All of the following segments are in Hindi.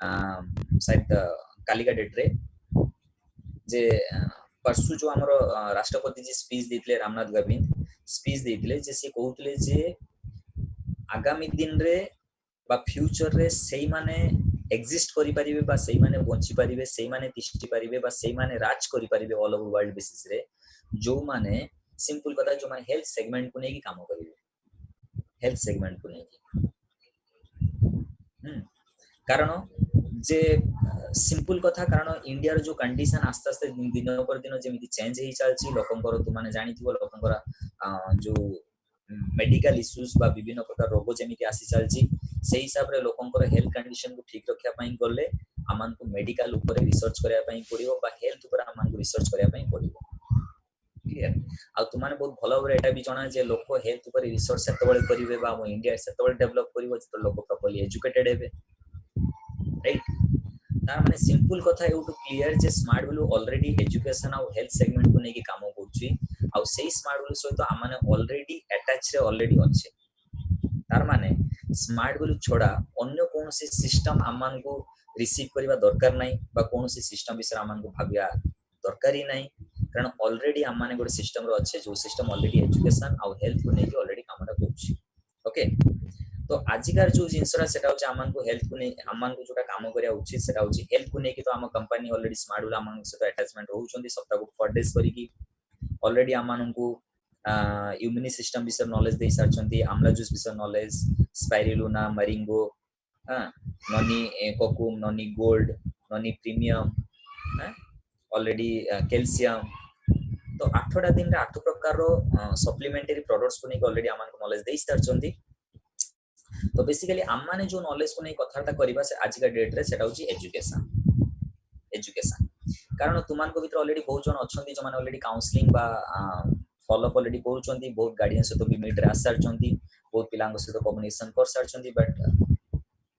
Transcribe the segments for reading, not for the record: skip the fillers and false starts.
शायद कालिका डेट रे जे परसु जो हमर राष्ट्रपति जी स्पीच देथिले रामनाथ कोविंद स्पीच देथिले जे से कहउतले जे आगामी दिन रे बा फ्यूचर रे सेही माने एग्जिस्ट करि परिबे बा सेही माने बंची परिबे सेही माने तिष्टि परिबे बा सेही माने राज करि परिबे ऑल ओवर वर्ल्ड बेसिस रे जो माने सिंपल कथा जो माने हेल्थ सेगमेंट को नेकी काम करिवे हेल्थ सेगमेंट को नेकी कारण जे सिंपल कथा कारण इंडिया रो जो कंडीशन आस्ते आस्ते दिन पर दिन जेमिति चेंज हेई चलची लोकंकर तु माने जानिथिबो लोकंकर जो मेडिकल इश्यूज बा विभिन्न प्रकार रोग जेमिति आसी चलची सेही हिसाब रे लोकंकर हेल्थ कंडीशन को ठीक रखिया पई गले आमान को मेडिकल ऊपर रिसर्च करिया पई पड़िबो बा हेल्थ ऊपर आमान को रिसर्च करिया पई पड़िबो क्लियर आ तुम माने बहुत भलो भाबरे एटा भी जणा जे लोक हेल्थ ऊपर रिसर्च सेतबळे करिवे बा मो इंडिया सेतबळे डेवलप करिवो जे लोक प्रॉपर्ली एजुकेटेड हेबे राइट तार माने सिंपल कथा एउटू क्लियर जे स्मार्ट वैल्यू ऑलरेडी एजुकेशन आ हेल्थ सेगमेंट को नेकी काम करछि आ सेही स्मार्ट वैल्यू सहित आमाने ऑलरेडी अटैच रे ऑलरेडी अछि तार माने स्मार्ट वैल्यू छोड़ा अन्य कोनोसी सिस्टम आमान को रिसीव करिवा दरकार नै बा कोनोसी सिस्टम विषय आमान को भाबिया दरकार ही नै कारण ऑलरेडी आमाने गोटे सिस्टम रो अछि जो सिस्टम ऑलरेडी एजुकेशन आ हेल्थ को नेकी ऑलरेडी कामटा करछि ओके तो आजिकार जो जिनसरा सेटा होचे आमान को हेल्थ को नै आमान को जोटा काम करिया उचित सेटा होची हेल्थ को नेकी तो आम कंपनी ऑलरेडी स्मार्ट वैल्यू आमान से अटैचमेंट रहउचंदी सप्ताह को फॉरडेस करी की ऑलरेडी आमान को इम्यूनि सिस्टम विषय नॉलेज दे सारचंती आमला जूस विषय knowledge spirulina moringa noni kokum noni gold noni premium already calcium तो 8टा दिन रे 8 प्रकार रो सप्लीमेंटरी प्रोडक्ट्स को नै ऑलरेडी आमान को नॉलेज दे सारचंती तो बेसिकली आमाने जो नॉलेज को नै कथाटा करबा से आज का डेट रे सेटा होची एजुकेशन कारण तुमान को भीतर ऑलरेडी बहुत जन अछंती जो माने ऑलरेडी काउंसलिंग बा फॉलो अप ऑलरेडी करूचंती बहुत गार्डियन से तो भी मीट रे आसारचंती बहुत पिलांग से तो कम्युनिकेशन कर सारचंती बट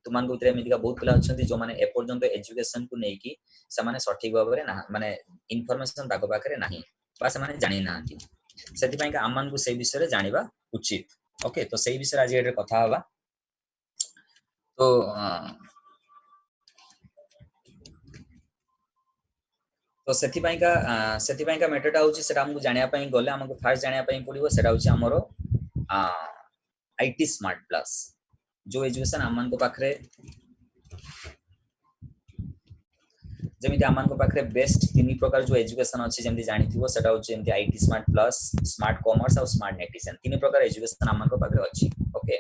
तुमान को भीतर एमितिका बहुत पिला अछंती जो माने ए पर्यंत एजुकेशन को नै की से माने सठिक भाबरे ना माने इंफॉर्मेशन दागो बाकरे नाही बा से माने जानि नांती सेति पई का आमान को से विषय रे जानिबा उचित ओके तो सेही विषय आज एटे कथा हवा तो तो सेति पई का मैटरटा होची सेटा हमकु जानिया पई गले हमकु फर्स्ट जानिया पई पड़िबो सेटा होची हमरो आईटी स्मार्ट प्लस जो एजुकेशन आमान को पाखरे जेमिति आमान को पाखरे बेस्ट तीन प्रकार जो एजुकेशन अछि जेमिति जानिथिबो सेटा होची जेमिति IT smart plus smart commerce और स्मार्ट नेटिजन तीन प्रकार एजुकेशन आमान को पाखरे अछि ओके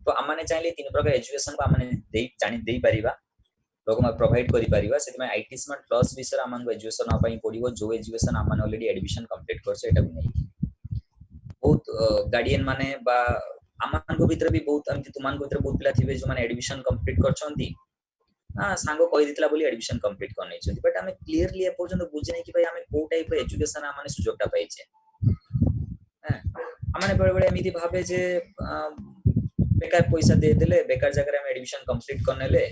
तो आमाने चाहिले तीन प्रकार एजुकेशन को आमाने दे परिबा लोक में प्रोवाइड करि परिबा सेति में आईटी स्मार्ट प्लस विषय आमान को एजुकेशन पई पड़िबो जो एजुकेशन आमान ऑलरेडी एडमिशन कंप्लीट करछ एटा भी नै बहुत गार्डियन माने बा आमान को भीतर भी बहुत अंति तुमान को भीतर बहुत पिला थिबे जो माने एडमिशन कंप्लीट करछंती सांगो कहि दितला बोली एडमिशन कंप्लीट कर नै छथि बट हमें क्लियरली ए पर्यंत बुझि नै कि भाई हमें को टाइप रे एजुकेशन आमाने सुजोगटा पाइछे आमाने बड़े बड़े एमिति भाबे जे बेकार पैसा दे देले बेकार जगह रे हम एडमिशन कंप्लीट करनेले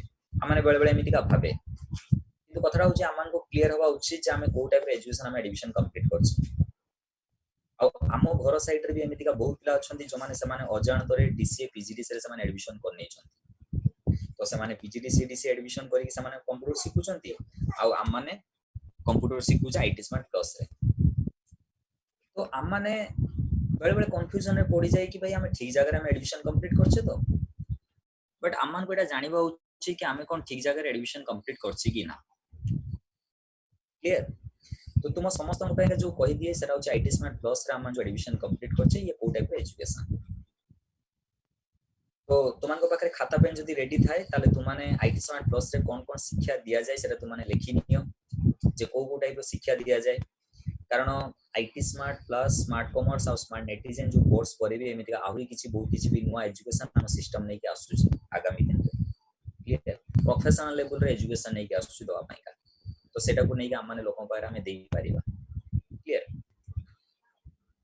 आमाने बड़े बड़े एमिति का भाबे किंतु कथरा होची आमान को क्लियर हवा उचित जे हमें को टाइप रे एजुकेशन हम एडमिशन कंप्लीट करछि आ आमो घर साइड रे भी एमिति का बहुत पिला अछंती जो माने से माने अजान तरे डीसीए पीजीडीसी रे से माने एडमिशन कर नै छथि तो से माने पीजीडीसी डीसीए एडमिशन करी से माने कंप्यूटर सिखुचंती आ आम माने कंप्यूटर सिखुचा आईटी स्मार्ट प्लस रे तो आम माने बड़े बड़े कंफ्यूजन रे पड़ी जाय कि भाई हमें ठीक जगह रे हम एडमिशन कंप्लीट करछे तो बट आमान को एटा जानिबा उछि कि हमें कोन ठीक जगह रे एडमिशन कंप्लीट करछि कि ना क्लियर तो तुम समस्त पे जो कहि दिए सेटा होछि आईटी स्मार्ट प्लस रे हम जो एडमिशन कंप्लीट करछे ये को टाइप रे एजुकेशन तो तुमान को पाखरे खाता पेन जदी रेडी थाए ताले तुमाने आईटी स्मार्ट प्लस रे कोन कोन शिक्षा दिया जाय सेटा तुमाने लिखि नियो जे को टाइप रो शिक्षा दिया जाय कारण IT smart plus smart commerce और स्मार्ट नेटिजन जो कोर्स करेबे एमिति आहुरी किछि बहुत किछि भी नुवा एजुकेशन हम सिस्टम नै के आसुछि आगामी दिन क्लियर प्रोफेशनल लेवल रे एजुकेशन नै के आसुछि दवा पई का तो सेटा को नै के हम माने लोकन पार हमें देई परिबा क्लियर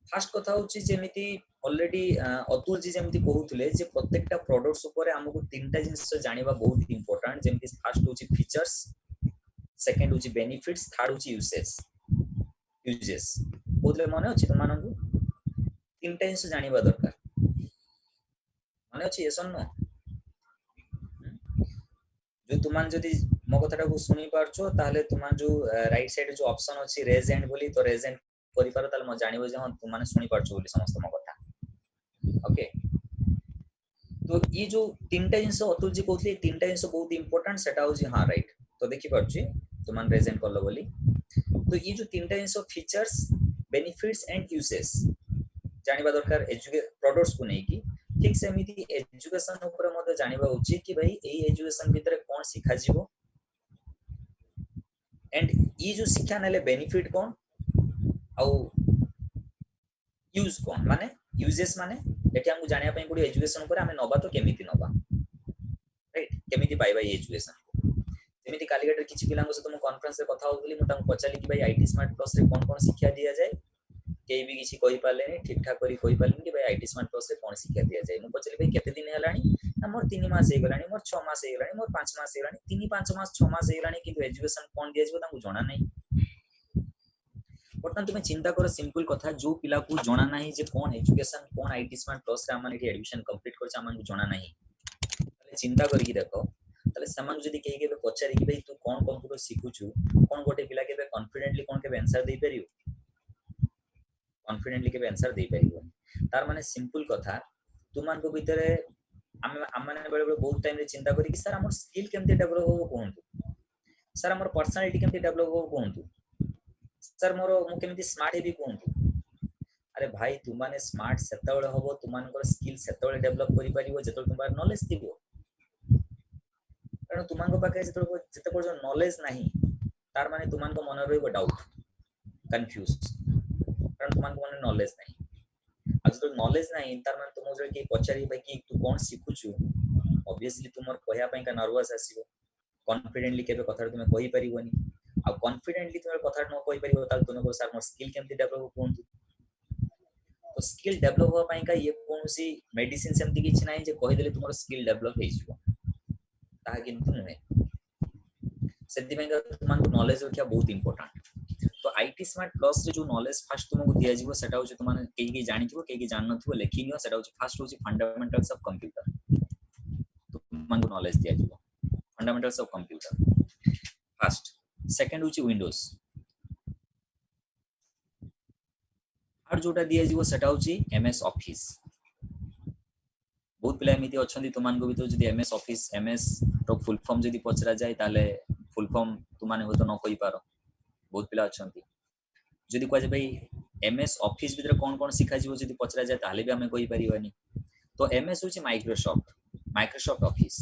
फर्स्ट कथा होछि जेमिति ऑलरेडी अतुल जी जेमिति कहउतले जे प्रत्येकटा प्रोडक्ट्स ऊपर हमकु तीनटा जिंस जानिबा बहुत इंपोर्टेंट जेमिति फर्स्ट होछि फीचर्स सेकंड होछि बेनिफिट्स थर्ड होछि यूजेस बोले मने अछि त मानंगु तीनटा जिंस जानिबा दरकार मने अछि एसन न जो तुमान जदि मो कथाटा को सुनी पारछो ताहले तुमान जो राइट साइड जो ऑप्शन अछि रेज हैंड बोली तो रेज हैंड करि पारो ताले म जानिबो जे हां तुमाने सुनी पारछो बोली समस्त मो कथा ओके। तो ये जो तीनटा जिनस अतुल जी कहते तीनटा जिनस बहुत इंपोर्टेंट सेटा होची हां राइट तो देखि पारछी तुमान रेज हैंड करलो बोली। तो ये जो तीनटा जिनस फीचर्स बेनिफिट्स एंड यूजेस जानिबा दरकार प्रोडक्ट्स को नहीं की ठीक सेमिति एजुकेशन ऊपर मते जानिबा उचित कि भाई एई एजुकेशन भितर कोन सिखा जीवो एंड ये जो शिक्षा नेले बेनिफिट कोन आउ यूज कोन माने यूजेस माने एठी हमकु जानिया पई पड़ी एजुकेशन ऊपर हमें नबा तो केमिति नबा राइट केमिति पाइबा एजुकेशन जेमिति कालीगेट किछि पिलांग से तुम कॉन्फ्रेंस रे कथा होतली मु तांको पचाली कि भाई आईटी स्मार्ट प्लस रे कोन कोन शिक्षा दिया जाय केई भी किछि कहि पालेनी ठीक ठाक करी कहि पालेनी कि भाई आईटी स्मार्ट प्लस रे कोन शिक्षा दिया जाय मु पचाली भाई केते दिन हेलानी ना मोर 3 मास हे गलानी मोर 6 मास हे गलानी मोर 5 मास हे गलानी 3 5 मास 6 मास हे गलानी किंतु एजुकेशन कोन दिया जिवो तांको जणा नै। बर्तमान तुम चिंता कर सिंपल कथा जो पिला को जना नहीं जे कौन एजुकेशन कौन आईटी स्मार्ट प्लस रे हमन एडमिशन कंप्लीट कर हमन को जना नहीं ताले चिंता करके देखो ताले समान जदी केही केबे पचारी कि भाई तू कौन कंप्यूटर सिखुछु कौन गोटे पिला केबे कॉन्फिडेंटली कौन केबे आंसर दे परियो कॉन्फिडेंटली केबे आंसर दे परियो तार माने सिंपल कथा तुमान को भितरे आमने बेले बेले बहुत टाइम रे चिंता करी कि सर हमर स्किल केमते डेवलप हो कोहंतु सर हमर पर्सनालिटी केमते डेवलप हो कोहंतु सर मोर मु केमती स्मार्ट हेबी कोहंतु अरे भाई तुमाने स्मार्ट सेतबेले होबो तुमानकर स्किल सेतबेले डेवलप करि परिबो जेतबेले तुमार नॉलेज थिबो कारण तुमानको पाखे जेतबेले जो नॉलेज नाही तार माने तुमानको मन रहइबो डाउट कंफ्यूज कारण तुमानको मन नॉलेज नाही आज तो नॉलेज नाही तार माने तुम जे के पचारि भाई कि तू कोन सिखुछु ऑब्वियसली तुमर कहया पई का नर्वस आसीबो कॉन्फिडेंटली केबे कथा तुमे कहि परिबोनी आ कॉन्फिडेंटली तुम कथा न कहि परिबो ताल तुम को सर मोर स्किल केमती डेवलप कोहंतु तो स्किल डेवलप हो पाई का ये कोनसी मेडिसिन सेमती किछ नाही जे कहि देले तुमर स्किल डेवलप हे जिवो ता किंतु नै सेति में तुमको नॉलेज रखिया बहुत इंपोर्टेंट। तो आईटी स्मार्ट प्लस रे जो नॉलेज फर्स्ट तुमको दिया जिवो सेटा होचे तुमाने केही जानिथिबो केही जान नथिबो लेखि नियो सेटा होचे फर्स्ट होचे फंडामेंटल्स ऑफ कंप्यूटर तुमको नॉलेज दिया जिवो fundamentals of computer first second होचे विंडोज और जोटा दिया जिवो सेटा होची एमएस ऑफिस बहुत पिला एमिति अछंती तुमानको भी तो जदी एमएस ऑफिस एमएस तो फुल फॉर्म जदी पचरा जाय ताले फुल फॉर्म तुमाने हो तो न कहि पारो बहुत पिला अछंती जदी कह जे भाई एमएस ऑफिस भीतर कोन कोन सिखा जिवो जदी पचरा जाय ताले भी हमें कहि परिबानी तो एमएस होची माइक्रोसॉफ्ट ऑफिस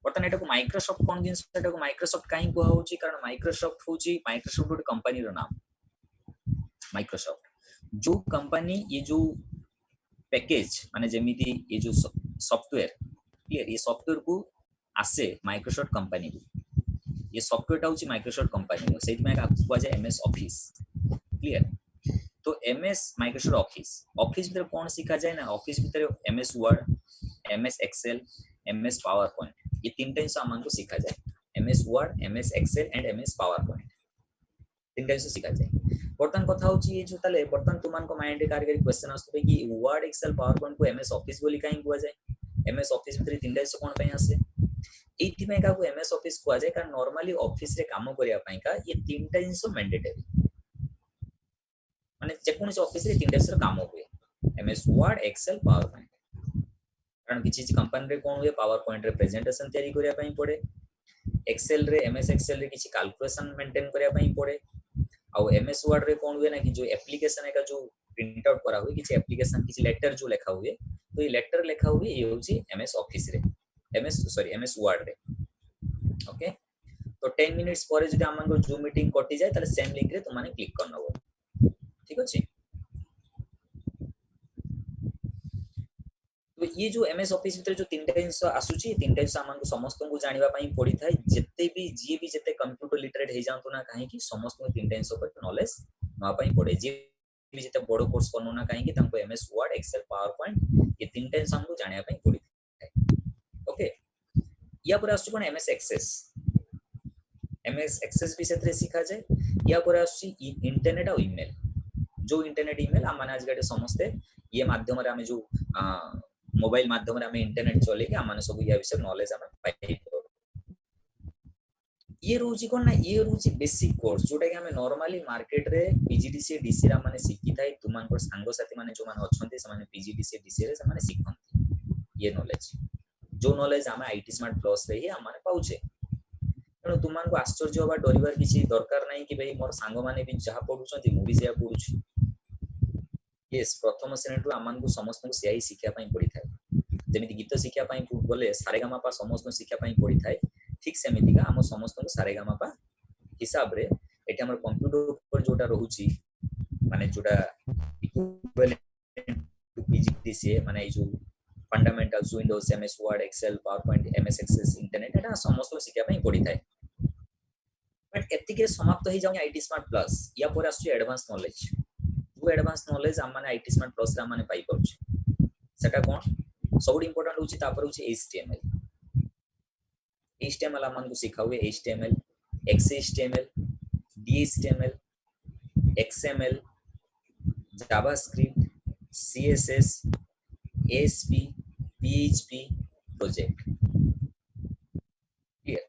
बर्तन एटा को माइक्रोसॉफ्ट कोन जिंस एटा को माइक्रोसॉफ्ट काई को होची कारण माइक्रोसॉफ्ट होची माइक्रोसॉफ्ट गोटे कंपनी रो नाम माइक्रोसॉफ्ट जो कंपनी ये जो पैकेज माने जेमिति ये जो सॉफ्टवेयर क्लियर ये सॉफ्टवेयर को आसे माइक्रोसॉफ्ट कंपनी को ये सॉफ्टवेयर टा होची माइक्रोसॉफ्ट कंपनी को सेति में आपको आ जाए एमएस ऑफिस क्लियर। तो एमएस माइक्रोसॉफ्ट ऑफिस भीतर कौन सिखा जाए ना ऑफिस भीतर MS Word MS Excel MS PowerPoint ये तीन टाइम्स हमन को सिखा जाए MS Word MS Excel and MS PowerPoint तीन टाइम्स सिखा जाए। बर्तन कथा होची ये जो ताले बर्तन तुमान को माइंड रे कार्यकारी क्वेश्चन आस्तबे कि वर्ड एक्सेल पावर पॉइंट को एमएस ऑफिस बोली काई कुआ जाए एमएस ऑफिस भीतर तीन टाइम्स कोन पई आसे एठी में का को एमएस ऑफिस कुआ जाए कारण नॉर्मली ऑफिस रे काम करिया पई का ये तीन टाइम्स मैंडेटरी माने जेकोनस ऑफिस रे तीन टाइम्स काम होए MS Word Excel PowerPoint कारण किछि कंपनी रे कोन हुए पावर पॉइंट रे प्रेजेंटेशन तैयारी करिया पई पड़े एक्सेल रे एमएस एक्सेल रे किछि कैलकुलेशन मेंटेन करिया पई पड़े और एमएस वर्ड रे कोन हुए ना कि जो एप्लीकेशन है का जो प्रिंट आउट करा हुए किछि एप्लीकेशन किछि लेटर जो लिखा हुए तो ये लेटर लिखा हुए ये होची एमएस ऑफिस रे एमएस वर्ड रे ओके। तो 10 मिनिट्स पर जदी हमन को जूम मीटिंग कटि जाय ताले सेम लिंक रे तुमाने क्लिक करनबो ठीक अछि। तो ये जो एमएस ऑफिस भीतर जो तीन टाइम्स आसुची तीन टाइम्स हमन को समस्त को जानिबा पई पड़ी थाए जत्ते भी जी भी जत्ते कंप्यूटर लिटरेट हे जानतो ना काहे कि समस्त को तीन टाइम्स ऊपर नॉलेज ना पई पड़े जी भी जत्ते बड़ो कोर्स करनो ना काहे कि तांको MS Word Excel PowerPoint ये तीन टाइम्स हमको जानिबा पई पड़ी थाए ओके। या पर आसु कोन एमएस एक्सेस भी सेतरे सिखा जाय या पर आसु इंटरनेट और ईमेल जो इंटरनेट ईमेल हम माने आज गटे समस्त ये माध्यम रे हमें जो मोबाइल माध्यम रे हमें इंटरनेट चले के हम सब या विषय नॉलेज हम पाई ये रोची कोन ना ये रोची बेसिक कोर्स जोटा कि हमें नॉर्मली मार्केट रे पीजीडीसीए डीसीए रा माने सिखी थाई तुमान को सांगो साथी माने जो माने अछंती से माने पीजीडीसीए डीसीए रे से माने सिखंती ये नॉलेज जो नॉलेज हमें आईटी स्मार्ट प्लस रे ही हम माने पाउछे तेणु तुमको आश्चर्य हवा डर किसी दरकार नहीं कि भाई मोर सांग मैंने भी जहाँ पढ़ुं मुझे से पढ़ुची येस प्रथम श्रेणी आम समस्त से ही शिखापी पड़ी था जमी गीत शिखापी गले सारेगामापा समस्त शिखापी पड़ी था ठीक सेमती आम समस्त सारेगामापा हिसाब रे एटी हमर कंप्यूटर ऊपर जोटा रहउची माने जोटा इक्विवेलेंट टू पीजीडीसीए माने जो fundamentals Windows MS Word Excel PowerPoint MS Access internet एटा समस्त शिखापी पड़ी था बट एतिके समाप्त हो जाउनी आईटी स्मार्ट प्लस या पर आसु एडवांस नॉलेज जो एडवांस नॉलेज हम माने आईटी स्मार्ट प्लस रा माने पाई पड़छ सेटा कोन सबुठ इंपोर्टेंट होची तापर होची एचटीएमएल हमन को सिखाउए HTML XHTML DHTML XML JavaScript CSS ASP PHP project clear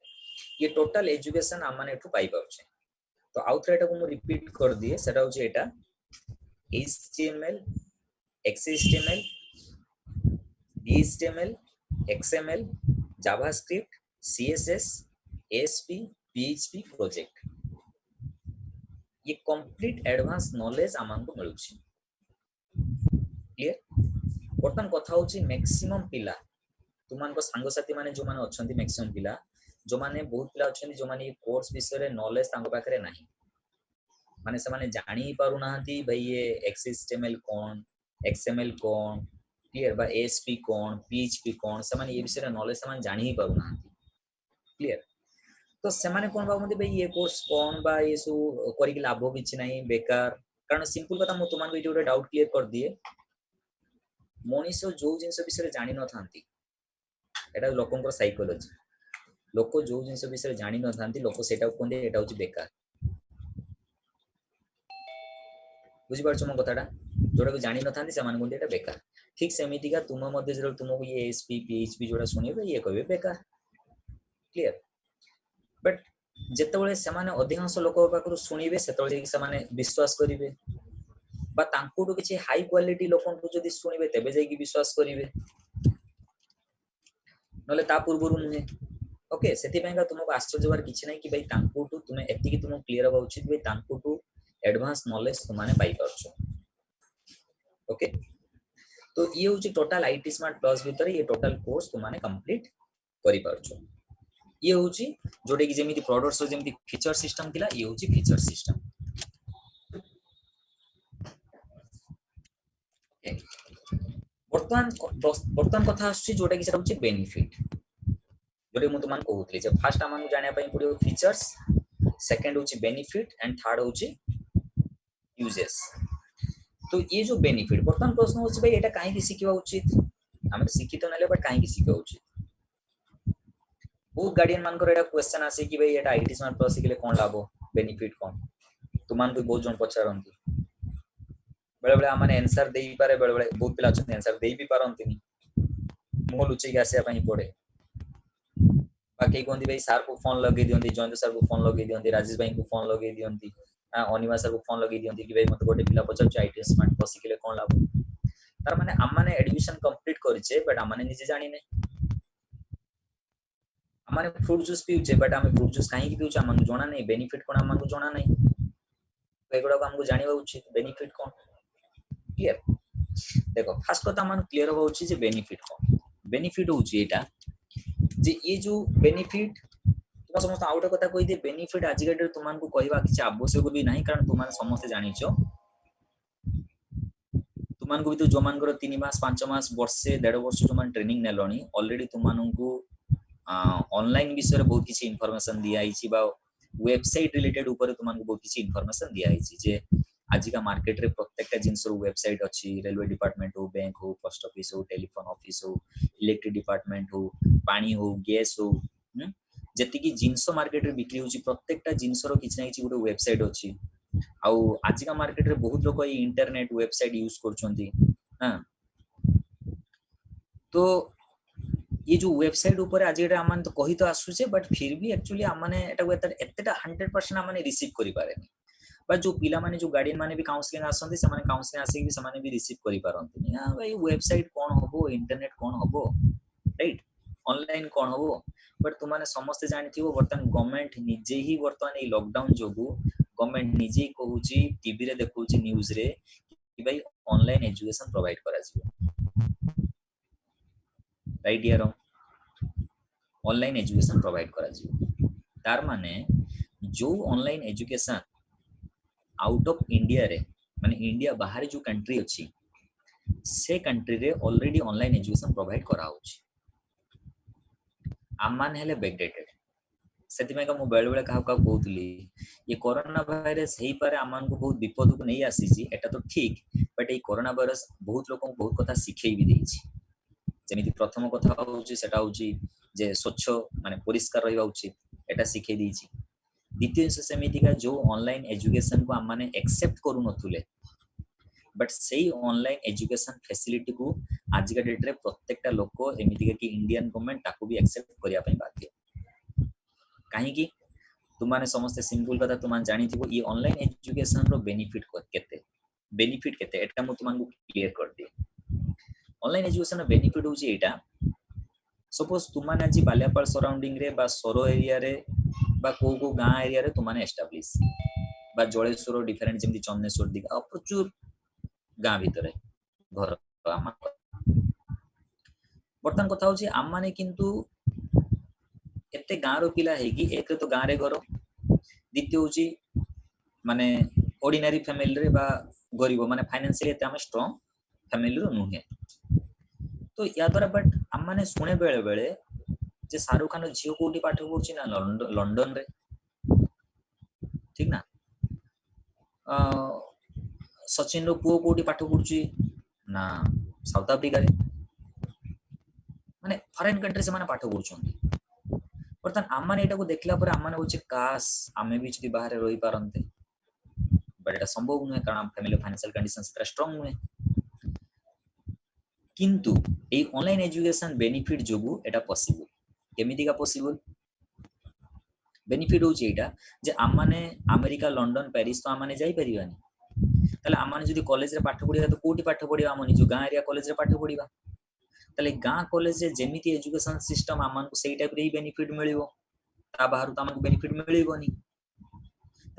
ये टोटल एजुकेशन हम माने एठू पाई पाउछे तो आउ थ्रेटा को मु रिपीट कर दिए सेटा होची एटा HTML XHTML DHTML XML JavaScript CSS ASP PHP project ये कंप्लीट एडवांस नॉलेज हमन को मिलुछि क्लियर बर्तन कथा होची मैक्सिमम पिला तुमान को सांग साथी माने जो माने अछंती मैक्सिमम पिला जो माने बहुत पिला अछंती जो माने कोर्स विषय रे नॉलेज तांको पाखरे नाही माने से माने जानी पारु नाहंती भाई ये एक्सएचटीएमएल कोन एक्सएमएल कोन क्लियर बा एएसपी कोन पीएचपी कोन से माने ये विषय रे नॉलेज से माने जानी ही पारु नाहंती क्लियर तो से माने कोन बाबू भाई ये कोर्स कोन बा ये सु करि के लाभ किछ नाही बेकार कारण सिंपल कथा मु तुमान को जो डाउट क्लियर कर दिए मनीष जो जिनस विषय जानी न थांती एटा लोकंकर साइकोलॉजी लोक जो जिनस विषय जानी न थांती लोक सेटा कोन दे एटा होची बेकार बुझी पारछ मो कथाटा जोटा को जानी न थांती से मान कोन एटा बेकार ठीक सेमिति का तुम मध्ये जरो तुमको ये एएसपी पीएचपी जोटा सुनेबे ये कहबे बेकार क्लियर बट जेतेबेले से माने अधिकांश लोक पाखरु सुनिबे सेतेबेले से माने विश्वास करिवे बा तांकुटु किछि हाई क्वालिटी लोकंकु जदि सुनिबे तेबे जाई कि विश्वास करिवे नले ता पूर्वरु नुहे ओके सेति पेंगा तुमको आश्चर्य होबार किछि नै कि भाई तांकुटु तुमे एतिकी तुम क्लियर होबा उचित भाई तांकुटु एडवांस नॉलेज तुमाने पाई पारछो ओके तो ये होची टोटल आईटी स्मार्ट प्लस भीतर ये टोटल कोर्स तुमाने कंप्लीट करि पारछो ये होची जोडे कि जेमिति प्रोडक्ट्स जेमिति फीचर सिस्टम थिला ये होची फीचर सिस्टम बर्तमान कथा आछि जोटा कि सेटा होची बेनिफिट जोडे मु तुमान कहउतली जे फर्स्ट हमन जानिया पई पडियो फीचर्स सेकंड होची बेनिफिट एंड थर्ड होची यूजेस तो ये जो बेनिफिट बर्तमान प्रश्न होची भाई एटा काहे कि सिखिबा उचित हम शिक्षित नले बट काहे कि सिखिबा उचित बहुत गार्डियन मान को एटा क्वेश्चन आसे कि भाई एटा आईटी स्मार्ट प्लस सिखले कोन लाभ बेनिफिट कोन तुमान को बहुत जन पचारंती बेले बेले आमाने आंसर देई पारे बेले बेले बहुत पिला अछन आंसर देई भी पारंतीनी मो लुचै आसे पई पड़े बाकी कोंदी भाई सर को फोन लगे दियंती जयंत सर को फोन लगे दियंती राजेश भाई को फोन लगे दियंती अनिमा सर को फोन लगे दियंती कि भाई मते गोटे पिला पचार आईटी स्मार्ट प्लस सिखले कोन लाभ तार माने आमाने एडमिशन कंप्लीट करिचे बट आमाने निजे जानि नै आमाने फ्रूट जूस पिउचे बट आमे फ्रूट जूस काहे कि पिउचे आमाने जणा नै बेनिफिट कोन आमाने जणा नै एगुडा को हमको जानिबा उचित बेनिफिट कोन क्लियर देखो फर्स्ट कथा मन क्लियर हो उचित जे बेनिफिट कोन बेनिफिट होची एटा जे ये जो बेनिफिट तुम समस्त आउट कथा कहि दे बेनिफिट आज के डेट तुमन को कहबा किछ आवश्यक भी नाही कारण तुमन समस्त जानिछो तुमन को भी तो जोमान को 3 मास 5 मास वर्षे 1.5 वर्ष तुमन ट्रेनिंग नेलोनी ऑलरेडी तुमन को ऑनलाइन विषय बहुत किछि इंफॉर्मेशन दिया आइछि बा वेबसाइट रिलेटेड ऊपर तुमन को बहुत किछि इंफॉर्मेशन दिया आइछि जे आज का मार्केट रे प्रत्येकटा जिंस रो वेबसाइट अछि रेलवे डिपार्टमेंट हो बैंक हो पोस्ट ऑफिस हो टेलीफोन ऑफिस हो इलेक्ट्रिक डिपार्टमेंट हो पानी हो गैस हो जति की जिंस मार्केट रे बिक्री होछि प्रत्येकटा जिंस रो किछ ना किछ गोटे वेबसाइट अछि आउ आज का मार्केट रे बहुत लोग इंटरनेट वेबसाइट यूज करछंती हां तो ये जो वेबसाइट ऊपर आज आम तो कही तो आसुचे बट फिर भी एक्चुअली आमने एटा 100% आमने रिसीव करि पारेनी बा जो पिला माने जो गार्डियन माने भी काउंसलिंग आसंती से माने काउंसलिंग आसी भी समाने भी रिसीव करि पारंती हां भाई वेबसाइट कोन हबो इंटरनेट कोन हबो राइट ऑनलाइन कोन हबो बट तुमाने समस्त जानिथिबो वर्तमान गवर्नमेंट निजे ही वर्तमान ए लॉकडाउन जोगु गवर्नमेंट निजे ही कहूची टीवी रे देखौची न्यूज़ रे कि भाई ऑनलाइन एजुकेशन प्रोवाइड करा जिवो राइट यार ऑनलाइन एजुकेशन प्रोवाइड करा जिवो तार माने जो online education out of India रे माने इंडिया बाहर जो कंट्री अच्छी से कंट्री रे ऑलरेडी ऑनलाइन एजुकेशन प्रोवाइड करा होची आमान हेले बैकडेटेड सेति का मु बेले बेले कहा कहूली ये कोरोना भाइरस हे पारे आमान को बहुत विपद को नहीं आसी एटा तो ठीक बट ये कोरोना भाइरस बहुत लोक बहुत कथा शिखई भी देछि जेमिति प्रथम कथा होची सेटा होची जे स्वच्छ माने परिष्कार रहबा उचित एटा शिखई देछि द्वितीय सेमिति का जो ऑनलाइन एजुकेशन को आमाने एक्सेप्ट करू नथुले बट सेई ऑनलाइन एजुकेशन फैसिलिटी को आज का डेट रे प्रत्येकटा लोक एमिति कि इंडियन गवर्नमेंट ताको भी एक्सेप्ट करिया पई बाध्य काहे कि तुमाने समस्त सिंपल कथा तुमान जानिथिबो ये ऑनलाइन एजुकेशन रो बेनिफिट केते एटा मु तुमान को क्लियर कर दे ऑनलाइन एजुकेशन रो बेनिफिट होची एटा सपोज तुमाने आज बालियापाल सराउंडिंग रे बा सोरो एरिया रे बा को गां एरिया रे तुमाने एस्टैब्लिश बा जलेश्वर डिफरेंट जेमति चन्नेश्वर दिगा प्रचुर गां भितरे घर आमा बर्तमान कथा होची आमाने किंतु एते गां रो पिला है कि एक तो गां रे घर द्वितीय होची माने ऑर्डिनरी फैमिली रे बा गरीब माने फाइनेंशियली एते हम स्ट्रांग फैमिली रो नुहे तो या द्वारा बट आमाने सुने बेले बेले जे शाहरुख खान झियो कोठी पाठ पढुची ना लंडन रे ठीक ना सचिन रो पुओ कोठी पाठ पढुची ना साउथ अफ्रीका रे माने फॉरेन कंट्री से माने पाठ पढुछंती बर्तमान आमाने एटा को देखला पर आमाने होची काश आमे भी जदी बाहर रही पारंते बट एटा संभव नुहे कारण फैमिली फाइनेंशियल कंडीशन से स्ट्रांग नुहे किंतु ए ऑनलाइन एजुकेशन बेनिफिट जोगु एटा पॉसिबल केमिति का पॉसिबल बेनिफिट होची एटा जे आमाने अमेरिका लंडन पेरिस तो आमाने जाई परिबानी तले आमाने जदी कॉलेज रे पाठ पढिया तो कोठी पाठ पढिया आमाने जो गां एरिया कॉलेज रे पाठ पढिबा तले गां कॉलेज रे जेमिति एजुकेशन सिस्टम आमान को सेही टाइप रे ही बेनिफिट मिलिबो ता बाहर तो आमान बेनिफिट मिलिबोनी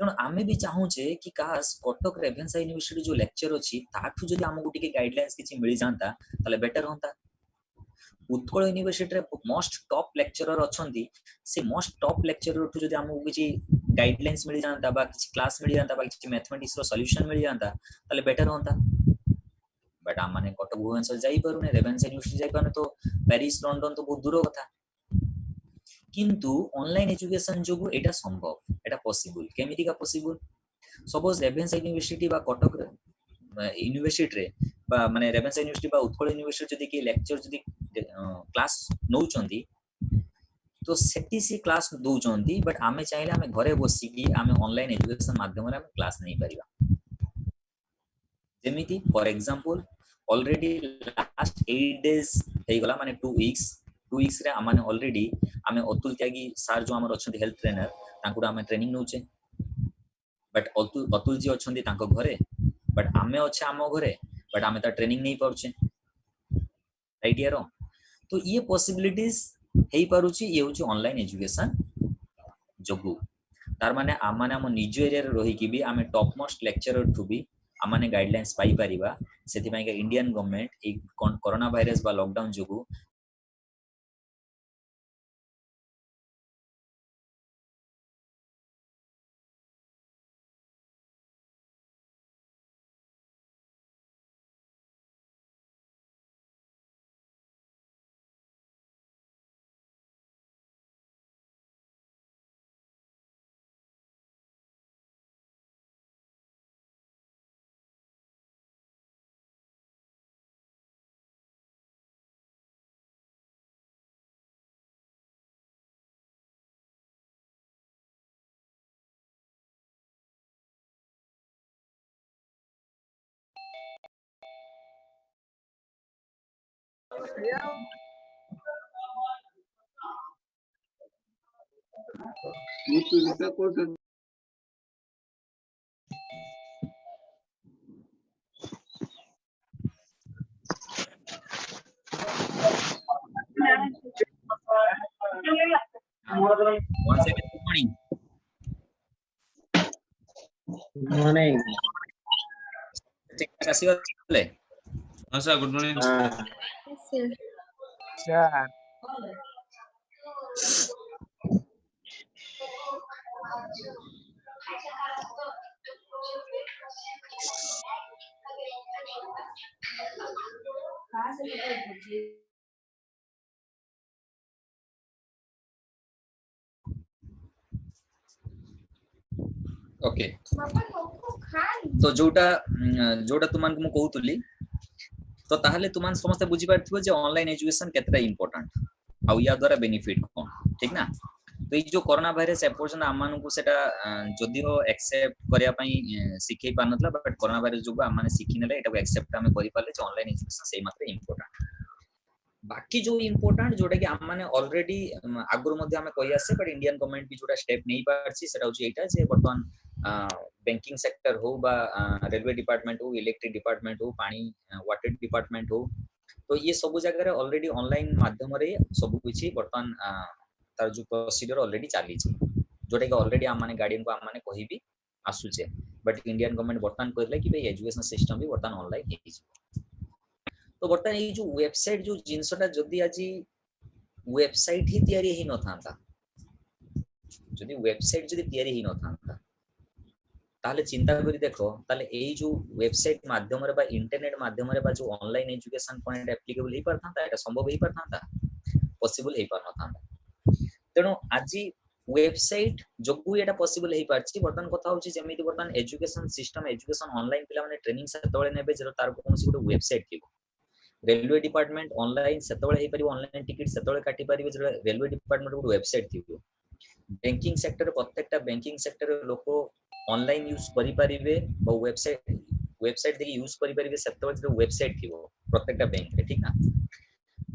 तेणु आमे भी चाहूचे कि काश कटक रेभेन्सा यूनिवर्सिटी जो लेक्चर अच्छी ताठू जदि आमको टिके गाइडलाइंस किछि मिल जांता तले बेटर होंता उत्कल यूनिवर्सिटी रे मोस्ट टॉप लेक्चरर अछंती से मोस्ट टॉप लेक्चरर टू जदि आमको किछि गाइडलाइंस मिल जांता बा किछि क्लास मिल जांता बा किछि मैथमेटिक्स रो सॉल्यूशन मिल जांता तले बेटर होंता बट आम माने कटक भुवनेश्वर जाई पारुने रेभेन्सा यूनिवर्सिटी जाई पारुने तो पेरिस लंडन तो बहुत दूर कथा किंतु ऑनलाइन एजुकेशन जो एटा संभव एटा पॉसिबल केमिति का पॉसिबल सपोज रेभेन्सा यूनिवर्सिटी बा कटक यूनिवर्सिटी रे बा माने रेभेन्सा यूनिवर्सिटी बा उत्कल यूनिवर्सिटी जदी के लेक्चर जदी क्लास नौचंदी तो सेटी सी क्लास दउचंदी बट आमे चाहिले आमे घरे बसी की आमे ऑनलाइन एजुकेशन माध्यम रे आमे क्लास नहीं परिबा जेमिति for example already last 8 days हे गला माने 2 वीक्स रे आमाने ऑलरेडी आमे अतुल त्यागी सर जो हमर अछंती हेल्थ ट्रेनर तांकुडा आमे ट्रेनिंग नउचे बट अतुल जी अछंती तांको घरे बट आमे अच्छे आम घरे बट आमे ता ट्रेनिंग नहीं पाउचे राइट यार तो ये पॉसिबिलिटीज हेई पारुची ये होची ऑनलाइन एजुकेशन जोगु तार माने आमाने हम निज एरिया रे रही कि भी आमे टॉप मोस्ट लेक्चरर टू भी आमाने गाइडलाइंस पाई परिबा सेति पई के इंडियन गवर्नमेंट एक कोरोना वायरस बा लॉकडाउन जोगु Once again, good morning. Good morning. ଆସିଗଲେ हाँ sir good morning Sir. Okay तो जोटा जोटा तुमान को मु कहउतली तो ताहले तुमान समस्त बुझी पारथिबो जे ऑनलाइन एजुकेशन केतरा इंपोर्टेंट आ या द्वारा बेनिफिट कोन ठीक ना तो ये जो कोरोना भाइरस एपोर्सन आमान को सेटा जदियो एक्सेप्ट करिया पई सिखै पानतला बट कोरोना भाइरस जो आमान सिखिनेले एटा को एक्सेप्ट हम करि पाले जे ऑनलाइन एजुकेशन सेही मात्रे इंपोर्टेंट बाकी जो इंपोर्टेंट जोटा कि हम माने ऑलरेडी आगुर मध्ये हमें कहि आसे बट इंडियन गवर्नमेंट भी जोटा स्टेप नै पारछि सेटा होछि एटा जे वर्तमान बैंकिंग सेक्टर हो बा रेलवे डिपार्टमेंट हो इलेक्ट्रिक डिपार्टमेंट हो पानी वाटर डिपार्टमेंट हो तो ये सब जगह रे ऑलरेडी ऑनलाइन माध्यम रे सब कुछ वर्तमान तार जो प्रोसीजर ऑलरेडी चली छी जोटा कि ऑलरेडी हम माने गार्डियन को हम माने कहि भी आसुचे बट इंडियन गवर्नमेंट वर्तमान कहले कि भाई एजुकेशन सिस्टम भी वर्तमान ऑनलाइन हे तो वर्तमान ये जो वेबसाइट जो जिनसटा जदी आजी वेबसाइट ही तयारी ही न थांता जदी वेबसाइट जदी तयारी ही न थांता ताले चिंता करी देखो ताले एई जो वेबसाइट माध्यम रे बा इंटरनेट माध्यम रे बा जो ऑनलाइन एजुकेशन पॉइंट एप्लीकेबल ही परथांता एटा संभव ही परथांता पॉसिबल ही परथांता तेनो आजी वेबसाइट जोगु एटा पॉसिबल ही पारछि वर्तमान कथा होछि जेमिति वर्तमान एजुकेशन सिस्टम एजुकेशन ऑनलाइन पिला माने ट्रेनिंग से तळे नेबे जरो तार कोनसी गुटे वेबसाइट थिबो रेलवे डिपार्टमेंट ऑनलाइन से तळे हे परिबो ऑनलाइन टिकट से तळे काटी परिबे जरो रेलवे डिपार्टमेंट गुटे वेबसाइट थिबो बैंकिंग सेक्टर प्रत्येकटा बैंकिंग सेक्टर लोको ऑनलाइन यूज करि परिबे बा वेबसाइट देखि यूज करि परिबे सेतबे जो वेबसाइट थिबो प्रत्येकटा बैंक रे ठीक ना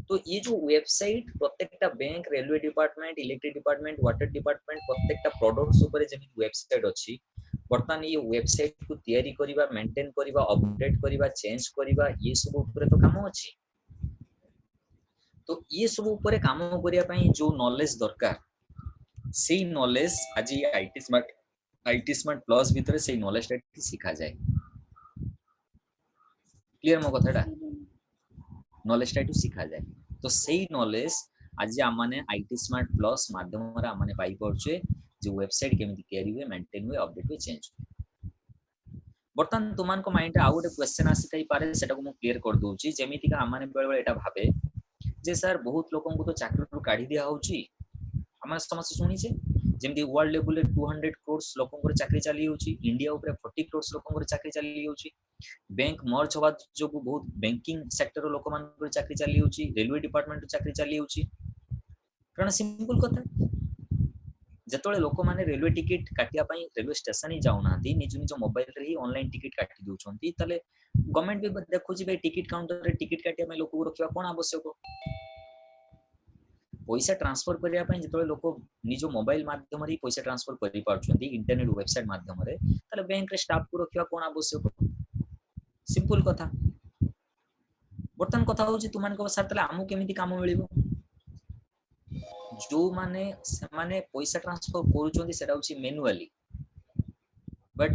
तो ये जो वेबसाइट प्रत्येकटा bank railway department electric department water department प्रत्येकटा प्रोडक्ट्स ऊपर जेमि वेबसाइट अछि वर्तमान ये वेबसाइट को तयारी करिबा मेंटेन करिबा अपडेट करिबा चेंज करिबा ये सब ऊपर तो काम अछि तो ये सब ऊपर काम करिया पई जो नॉलेज दरकार सेही नॉलेज आज आईटी स्मार्ट प्लस भीतर से नॉलेज सिखा जाए क्लियर मो कथाटा नॉलेज सिखा जाए तो सही नॉलेज आज आमाने आईटी स्मार्ट प्लस माध्यम रे आमाने पाई परछे जो वेबसाइट केमिति तयारी हुए मेंटेन हुए अपडेट हुए चेंज बर्तमान तुमान को माइंड आउ गोटे क्वेश्चन आसी थाई पारे सेटा को मु क्लियर कर दोउची जेमिति का आमाने बेले बेले एटा भाबे जे सर बहुत लोगन को तो चाकरी रो काढी दिया होउची हम समस्या सुनी छे जेमिति वर्ल्ड लेवल रे 200 करोड़ लोगन को चाकरी चली होउची इंडिया ऊपर 40 करोड़ लोगन को चाकरी चली होउची बैंक मर्ज होबा जो बहुत बैंकिंग सेक्टर रो लोक मान को चाकरी चली होउची रेलवे डिपार्टमेंट रो चाकरी चली होउची कारण सिंपल कथा जतोळे लोक माने रेलवे टिकट काटिया पई रेलवे स्टेशन ही जाउ नांती निज निज मोबाइल रे ही ऑनलाइन टिकट काटी दोछंती तले गवर्नमेंट भी देखुची भाई टिकट काउंटर रे टिकट काटिया पई लोक को रखिबा कोन आवश्यक पैसा ट्रांसफर करिया पई जतोळे लोक निज मोबाइल माध्यम रे पैसा ट्रांसफर करि पारछंती इंटरनेट वेबसाइट माध्यम रे तले बैंक रे स्टाफ को रखिबा कोन आवश्यक सिंपल कथा बर्तन कथा होची तुमान को सर तले आमु केमिति काम मिलिबो जो माने से माने पैसा ट्रांसफर करूचंती सेटा होची मैनुअली बट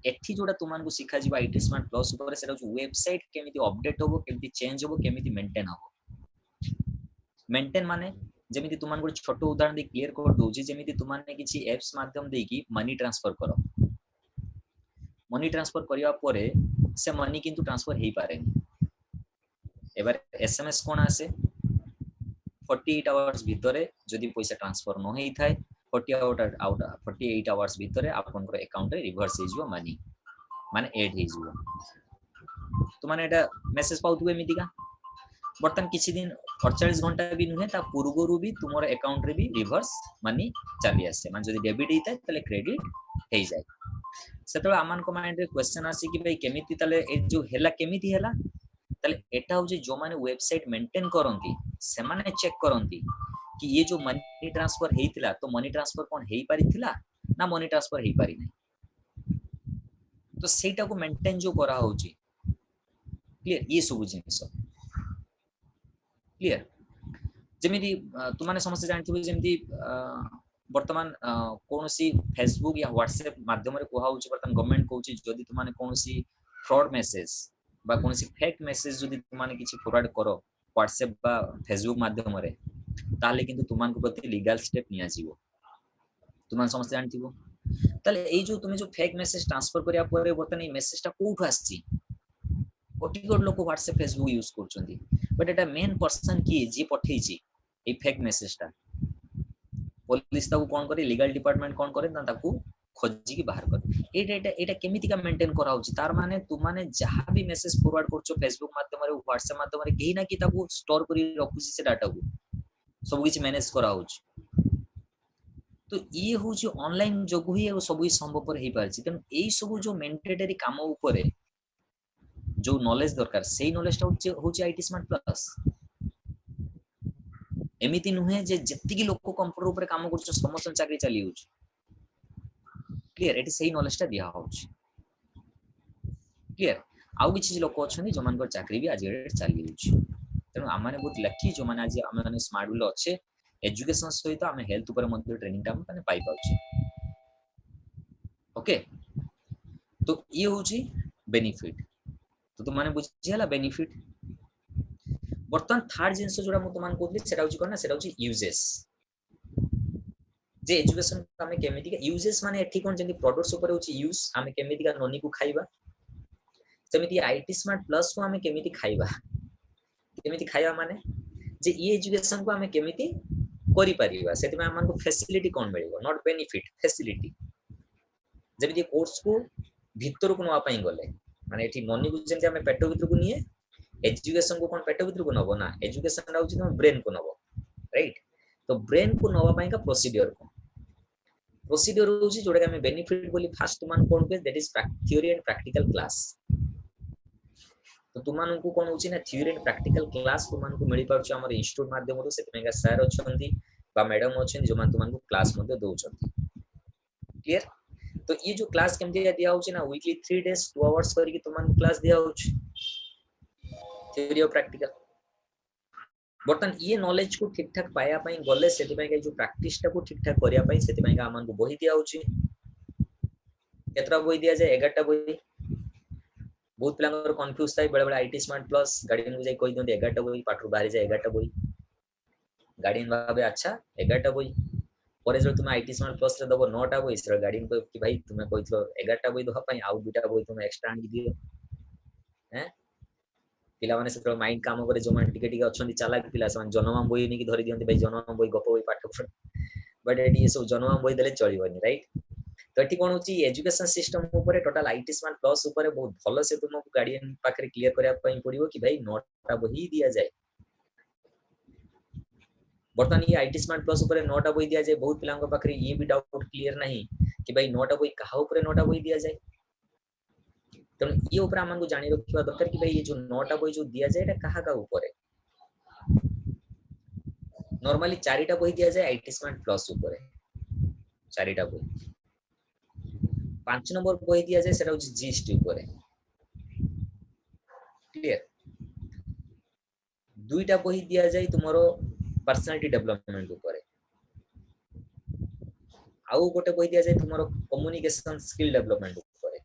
एठी जोडा तुमान को सिखा जिबा आईटी स्मार्ट प्लस ऊपर सेटा होची वेबसाइट केमिति अपडेट होबो केमिति चेंज होबो केमिति मेंटेन होबो मेंटेन माने जेमिति तुमान को छोटो उदाहरण दे क्लियर कर दोची जेमिति तुमाने किछि एप्स माध्यम देकी मनी ट्रांसफर करो मनी ट्रांसफर करिया परे से मनी किंतु ट्रांसफर हेई पारेनी एबार एसएमएस कोन आसे 48 आवर्स भितरे जदि पैसा ट्रांसफर न हेई थाए 48 आवर्स भितरे आपन को अकाउंट रे रिवर्स हे जिवो मनी माने ऐड हे जिवो तो माने एटा मेसेज पाउतबे मितिका बर्तन किछि दिन 48 घंटा भी नुहे ता पूर्वरु भी तुमर अकाउंट रे भी रिवर्स मनी चली आसे माने जदि डेबिट हेता तले क्रेडिट हेई जाय सेतबे आमान को माइंड रे क्वेश्चन आसी कि भाई केमिति तले ए जो हेला केमिति हेला तले एटा हो जे जो माने वेबसाइट मेंटेन करंती से माने चेक करंती कि ये जो मनी ट्रांसफर हेइतिला तो मनी ट्रांसफर कोन हेइ पारिथिला ना मनी ट्रांसफर हेइ पारि नै तो सेटा को मेंटेन जो करा होची क्लियर ये सब जिनिस क्लियर जेमिति तुमाने समस्त जानथिबे जेमिति वर्तमान कोनोसी फेसबुक या व्हाट्सएप माध्यम रे कोहा होची वर्तमान गवर्नमेंट कोची जदि तुमाने कोनोसी फ्रॉड मेसेज बा कोनोसी फेक मेसेज जदि तुमाने किछि फॉरवर्ड करो व्हाट्सएप बा फेसबुक माध्यम रे ताले किंतु तुमान को प्रति लीगल स्टेप निया जीवो तुमान समस्त जानथिबो ताले एई जो तुमे जो फेक मेसेज ट्रांसफर करिया परे वर्तमान ए मेसेज ता कोठु आछि कोटी कोट लोक WhatsApp Facebook use करछंती but Etah main person की जे पठेइछि ए फेक मेसेज ता पुलिस ताको कोन करे लीगल डिपार्टमेंट कोन करे ना ताको खोजी की बाहर करे एटा केमिति का मेंटेन करा होची तार माने तु माने जहां भी मेसेज फॉरवर्ड करछो फेसबुक माध्यम रे व्हाट्सएप माध्यम रे केही ना कि ताको स्टोर करी रखुची से डाटा को सब किछ मैनेज करा होची तो ये होची ऑनलाइन जोगु ही सब संभव पर हेई पारछि तन एई सब जो मेंटेटरी काम ऊपर जो नॉलेज दरकार सेही नॉलेज ता होची आईटी स्मार्ट प्लस एमिति नुहे जे जत्ति की लोक कंप्यूटर ऊपर काम करछ समस्त चाकरी चली होची क्लियर एटी सेही नॉलेज ता दिया होची क्लियर आउ किछि लोक अछनी जो मानकर चाकरी भी आज चली होची तेनु आमाने बहुत लकी जो माने आज आमे माने स्मार्ट विल अच्छे एजुकेशन सहित आमे हेल्थ ऊपर मध्ये ट्रेनिंग ता माने पाई पाउची ओके तो ये होची बेनिफिट तो तुम माने बुझियाला बेनिफिट बर्तमान थर्ड जिंस जोड़ा मु तुमान कोथि सेटा होची कोना सेटा होची यूजेस जे एजुकेशन आमे केमिति का यूजेस माने एठी कोन जेंति प्रोडक्ट्स ऊपर होची यूज आमे केमिति का नोनी को खाइबा सेमिति आईटी स्मार्ट प्लस को आमे केमिति खाइबा माने जे ये एजुकेशन को आमे केमिति करि परिबा सेति में हमन को फैसिलिटी कोन मिलिबो नॉट बेनिफिट फैसिलिटी जेमिति कोर्स को भीतर को नवा पई गले माने एठी नोनी को जेंति आमे पेटो भीतर को निये एजुकेशन को कोन पेटो भीतर को नबो ना एजुकेशन राउची तुम ब्रेन को नबो राइट तो ब्रेन को नवा पई का प्रोसीजर होची जोडा हमें बेनिफिट बोली फास्ट मान कोन पे that is theory and practical class तो तुमान को कोन होची ना थ्योरी एंड प्रैक्टिकल क्लास तुमान को मिली पाउछ हमर इंस्टीट्यूट माध्यम रो सेति में का सर अछंती बा मैडम अछन जो मान तुमान को क्लास मध्ये दोउछंती क्लियर तो ये जो क्लास केमति दिया होची ना वीकली 3 डेज 2 आवर्स करके तुमान को क्लास दिया होची थ्योरी और प्रैक्टिकल बर्तन ये नॉलेज को ठीक ठाक पाया पई गले सेति पई जो प्रैक्टिस टा को ठीक ठाक करिया पई सेति पई हमन को बही दिया होची केतरा बही दिया जाय 11 टा बही बहुत पिलांगर कंफ्यूज थाई बड़े बड़े आईटी स्मार्ट प्लस गार्डियन को जाय कहि दोंती 11 टा बही पाठर बाहर जाय 11 टा बही गार्डियन भाबे अच्छा 11 टा बही परे जो तुम आईटी स्मार्ट प्लस रे दबो 9 टा बही सर गार्डियन को कि भाई तुमे कहिथलो 11 टा बही दो पई आउ दुटा बही तुमे एक्स्ट्रा आनी दियो हैं पिला माने से माइंड काम करे जो मान टिके टिके अछंती चालाक पिला समान जनमाम बोई नि कि धरि दियंती भाई जनमाम बोई गप बोई पाठ पढ बट एटी ये सब जनमाम बोई देले चलिबनी राइट तो एटी कोन होची एजुकेशन सिस्टम ऊपर टोटल आईटी स्मार्ट प्लस ऊपर बहुत भलो से तुमको गार्डियन पाखरे क्लियर करिया पई पड़िबो कि भाई नोटा बही दिया जाय बर्तमान ये आईटी स्मार्ट प्लस ऊपर नोटा बही दिया जाय बहुत पिलांको पाखरे ये भी डाउट क्लियर नहीं कि भाई नोटा बही कहा ऊपर नोटा बही दिया जाय तो ये ऊपर हमन को जानि रखिबा दरकार कि भाई ये जो 9टा बही जो दिया जाय एटा कहा का ऊपर है नॉर्मली 4टा बही दिया जाय आईटी स्मार्ट प्लस ऊपर है 4टा बही 5 नंबर बही दिया जाय सेटा होची जीएसटी ऊपर है क्लियर 2टा बही दिया जाय तुमरो पर्सनालिटी डेवलपमेंट ऊपर है आउ गोटे बही दिया जाय तुमरो कम्युनिकेशन स्किल डेवलपमेंट ऊपर है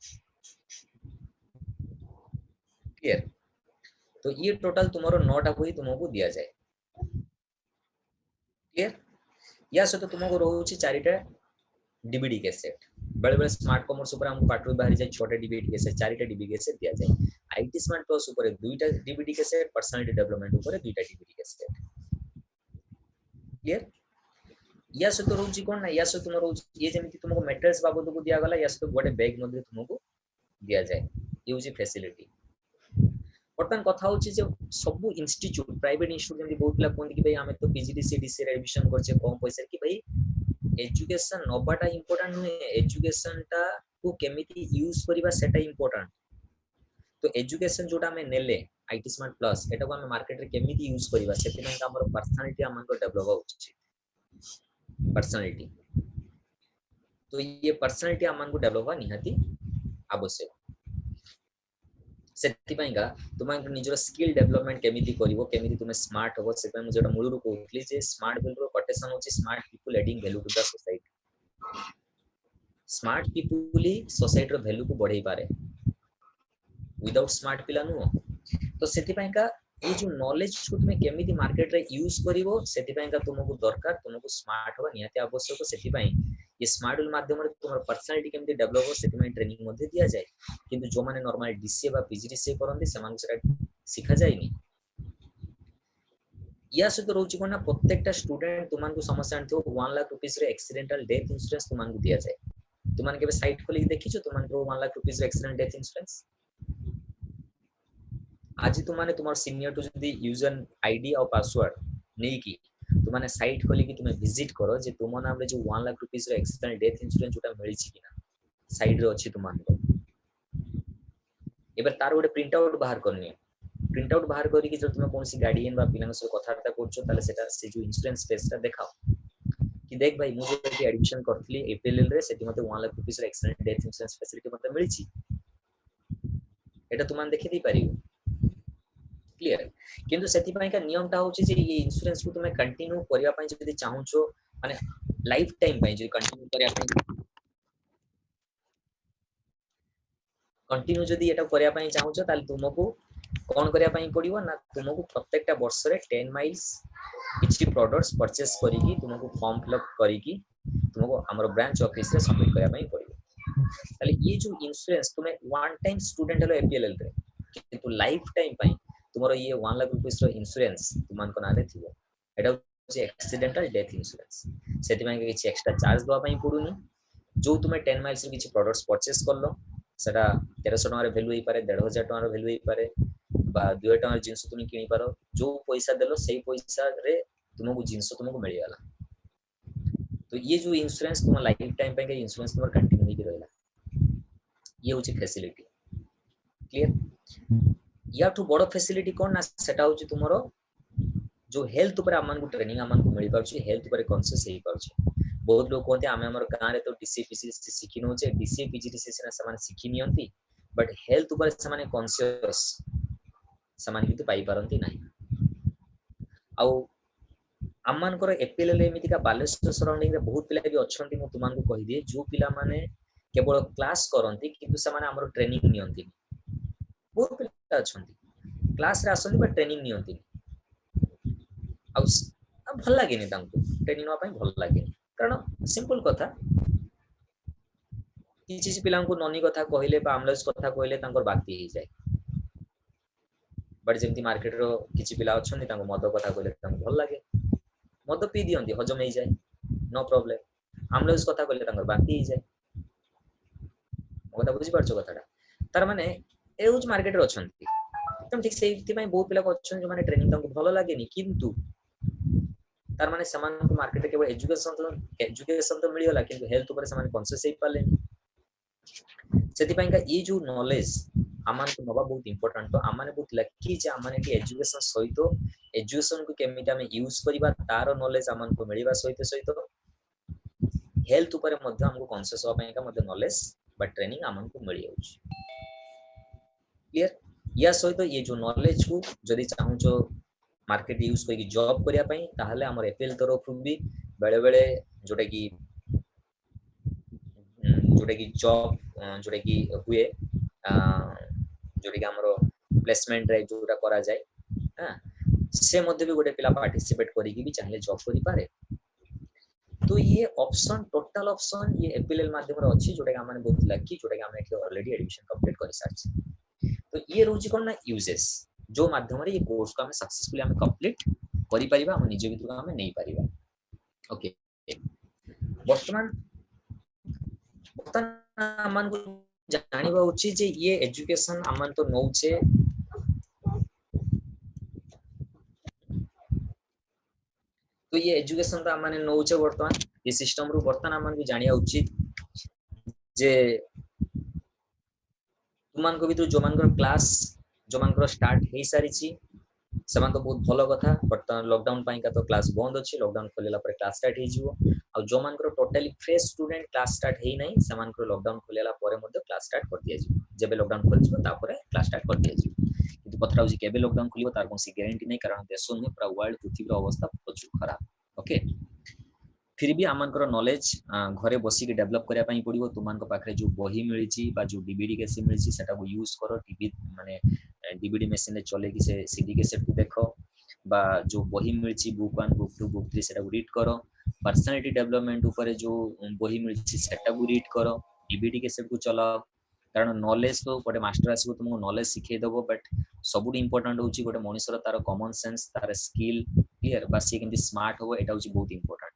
क्लियर तो ये टोटल तुम्हारो 9टा बही तुमको दिया जाए क्लियर या सो तो तुमको रहउची 4टा डीवीडी कैसेट बड़े बड़े स्मार्ट कॉमर्स ऊपर हमको पाठो बाहर जाए छोटे डीवीडी कैसेट 4टा डीवीडी कैसेट दिया जाए आईटी स्मार्ट प्लस ऊपर 2टा डीवीडी कैसेट पर्सनालिटी डेवलपमेंट ऊपर 2टा डीवीडी कैसेट क्लियर या सो तो रहउची कोन ना या सो तुम रहउची ये जेमिति तुमको मटेरियल्स बाबत को दिया गला या सो तो गोटे बैग मध्ये तुमको दिया जाए ये होची फैसिलिटी बर्तमान कथा होची जे सब इंस्टीट्यूट प्राइवेट इंस्टीट्यूट जेमि बहुत ला कोन कि भाई हमें तो पीजीडीसीडीसी रे एडमिशन करछे कम पैसा कि भाई एजुकेशन नबाटा इंपोर्टेंट नुहे एजुकेशन टा को केमिति यूज करिबा सेटा इंपोर्टेंट तो एजुकेशन जोटा हमें नेले आईटी स्मार्ट प्लस एटा को हमें मार्केट रे केमिति यूज करिबा सेति में हमर पर्सनालिटी हमन को डेवलप होची पर्सनालिटी तो ये पर्सनालिटी आम को डेभलप हुआ निहाती आवश्यक सेतिपाइका तुम निजर स्किल डेवलपमेंट केमिति करिवो केमिति तुम स्मार्ट हो से मैं जेटा मूलरू कहउतली जे स्मार्ट वैल्यू रो कोटेशन होची smart people adding value to the society smart people ही सोसाइटी रो वैल्यू को बढ़ाई पारे विदाउट स्मार्ट पिला नु तो सेतिपाइका ये जो नॉलेज को तुम केमिति मार्केट रे यूज करिवो सेतिपाइका तुमको दरकार तुमको स्मार्ट हो निहाती आवश्यक सेतिपाई ये स्मार्ट वैल्यू माध्यम रे तुमर पर्सनालिटी केमिति डेवलप हो सेतिपाई ट्रेनिंग मध्ये दिया जाय किंतु जो माने नॉर्मल डीसीए बा पीजीडीसीए करंती समान सेटा सिखा जायनी या सहित रोची कोना प्रत्येकटा स्टूडेंट तुमको समस्या आनथो 1 लाख रुपीस रे एक्सीडेंटल डेथ इंश्योरेंस तुमको दिया जाय तुमन केबे साइट खोली देखिछो तुमको 1 लाख रुपीस रे एक्सीडेंट डेथ इंश्योरेंस आज तुमने तुम सीनियर टू जदी यूजर आईडी और पासवर्ड नहीं की तुमने साइट खोली कि तुम विजिट करो जे तुम नाम रे जो 1 लाख रुपीस रे एक्सीडेंट डेथ इंश्योरेंस जोटा मिली छि कि ना साइड रे अछि तुमनको एबे तार गोटे प्रिंट आउट बाहर करनी प्रिंट आउट बाहर करी कि जब तुम कोनसी गार्डियन बा पिलांग से कथार्ता करछो ताले सेटा से जो इंश्योरेंस पेजटा देखाओ कि देख भाई मु जे एडमिशन करथली एपीएल रे सेटी मते 1 लाख रुपीस रे एक्सीडेंट डेथ इंश्योरेंस फैसिलिटी मते मिली छि एटा तुमन देखि दी पारियो क्लियर किंतु सेति पई का नियमटा होची जे ये इंश्योरेंस को तुमे कंटिन्यू करिया पई जदी चाहूछो माने लाइफ टाइम पई जे कंटिन्यू करिया पई कंटिन्यू जदी एटा करिया पई चाहूछो ताल तुमको कोन करिया पई पड़िवो ना तुमको प्रत्येकटा वर्ष रे 10 माइल्स किछि प्रोडक्ट्स परचेस करिकी तुमको फॉर्म फिल अप करिकी तुमको हमर ब्रांच ऑफिस रे सबमिट करिया पई पड़िवो ताले ये जो इंश्योरेंस तुमे one time student hello APL रे किंतु लाइफ टाइम पई तुमरो ये 1 लाख रुपीस रो इंश्योरेंस तुमान को नारे थिबो एटा जे एक्सीडेंटल डेथ इंश्योरेंस सेति में किछि एक्स्ट्रा चार्ज दवा पई पडुनी जो तुमे 10 माइल्स रे किछि प्रोडक्ट्स परचेस करलो सेटा 1300 टका रे वैल्यू होई पारे 1500 टका रे वैल्यू होई पारे बा 2 टका रे जिंस तुम किनि पारो जो पैसा देलो सेही पैसा रे तुमको जिंस तुमको मिल जाला तो ये जो इंश्योरेंस तुम लाइफ टाइम पे के इंश्योरेंस तुम कंटिन्यू होई रहला ये होची फैसिलिटी क्लियर या ठू बड़ फैसिलिटी कोन ना सेटा होची तुमरो जो हेल्थ ऊपर आमन को ट्रेनिंग आमन को मिल पाउची हेल्थ ऊपर कॉन्शियस हेई पाउची बहुत लोग कहते आमे हमर गां रे तो डीसी पीसी सिखि नो छे डीसी पीजीडीसी से समान सिखि नियंती बट हेल्थ ऊपर समान कॉन्शियस समान कितु पाई पारंती नाही आउ आमन को एपीएल ले एमिति का बालेश्वर सराउंडिंग रे बहुत पिला भी अछंती मु तुमान को कहि दिए जो पिला माने केवल क्लास करंती किंतु समान हमर ट्रेनिंग नियंती बहुत पिला अछंती क्लास रे आसंती बट ट्रेनिंग नियंती आ भल लागे नि तांको ट्रेनिंग वा पई भल लागे कारण सिंपल कथा किछि पिला को ननी कथा कहिले बा आमलेस कथा कहिले तांकर बाती ही जाय बट जेमती मार्केट रो किछि पिला अछंती तांको मद कथा कहिले तांको भल लागे मद पी दियंती हजम ही जाय नो प्रॉब्लम आमलेस कथा कहिले तांकर बाती ही जाय मगता बुझी परछो कथाटा तार माने एउज मार्केट रो अछंती एकदम ठीक सेही पई बहुत पिला को अछन जो माने ट्रेनिंग तांको भल लागेनी किंतु तार माने समान को मार्केट के केवल एजुकेशन तो मिलियला किंतु हेल्थ ऊपर समान कॉन्शियस हेई पाले सेति पई का ये जो नॉलेज आमान को नबा बहुत इंपोर्टेंट तो आमाने बहुत लकी जे आमाने के एजुकेशन सहित एजुकेशन को केमिटा में यूज करिबा तार नॉलेज आमान को मिलिबा सहित हेल्थ ऊपर मध्ये हमको कॉन्शियस हो पई का मध्ये नॉलेज बट ट्रेनिंग आमान को मिल जाउछ क्लियर या सहित ये जो नॉलेज को जदी चाहू छो मार्केट यूज करके जॉब करिया पई ताहले हमर एपीएल तरफ भी बेले बेले जोटा की जॉब जोटा की हुए जोटा की हमर प्लेसमेंट रे जोटा करा जाय हां से मध्ये भी गोटे पिला पार्टिसिपेट करी भी चाहे जॉब करि पारे तो ये ऑप्शन टोटल ऑप्शन ये एपीएल माध्यम रे अछि जोटा की हमने बहुत लकी जोटा की हमने ऑलरेडी एडमिशन कंप्लीट कर सारछि तो ये रोजी कोन ना यूजेस जो माध्यम रे ये कोर्स को हम सक्सेसफुली हम कंप्लीट करि परिबा हम निजे भीतर हम नै परिबा ओके वर्तमान अमन को जानिबा उचित जे ये एजुकेशन अमन तो नौ छे तो ये एजुकेशन तो अमन नौ छे वर्तमान ये सिस्टम रु वर्तमान अमन को जानिया उचित जे तुमान को भी तो जो मान क्लास जो मान स्टार्ट हे सारी छी ସେମାନେ ତ ବହୁତ ଭଲ କଥା ବର୍ତ୍ତମାନ ଲକडाଉन ପାଇଁକା ତ କ୍ଲାस ବନ୍ଦ ଅଛି ଲକडाउन ଖୋଲିଲା ପରେ କ୍ଲାस ଷ୍ଟାର୍ଟ ହେଇଯିବ ଆଉ ଯୋଉମାନଙ୍କର totally fresh student class start ହେଇନାହିଁ ସେମାନଙ୍କର ଲକଡାଉନ ଖୋଲିଲା ପରେ ମଧ୍ୟ କ୍ଲାସ ଷ୍ଟାର୍ଟ କରିଦିଆଯିବ ଯେବେ ଲକଡାଉନ ଖୋଲିଯିବ ତାପରେ କ୍ଲାସ ଷ୍ଟାର୍ଟ କରିଦିଆଯିବ କିନ୍ତୁ କଥାଟା ହେଉଛି କେବେ ଲକଡାଉନ ଖୋଲିବ ତାର କୌଣସି ଗ୍ୟାରେଣ୍ଟି ନାହିଁ କାରଣ ଦେଶ ନୁହେଁ ପୁରା ୱାର୍ଲଡ ପୃଥିବୀର ଅବସ୍ଥା ପ୍ରଚୁର ଖରାପ ଓକେ फिर भी आमर नॉलेज घरे बसिक डेवलप करने पड़ो तुम पाखे जो बही मिली डीवीडी कैसेट मिली से यूज कर टीवी माने डीवीडी मशीन चले कि से सीडी कैसेट को देख बा जो बही मिली बुक 1 बुक 2 बुक 3 से रीड कर पर्सनालिटी डेवलपमेंट ऊपर जो बही मिली से रीड कर डीवीडी कैसेट को चलाओ कारण नॉलेज तो गोटे मास्टर आसो तुमको नॉलेज शिखेदेव बट सबुठ इंपोर्टेंट हूँ गोटे मनुष्यर तार कॉमन सेंस तार स्किल क्लियर बा सी केमती स्मार्ट हो यहाँ हूँ बहुत इंपोर्टेंट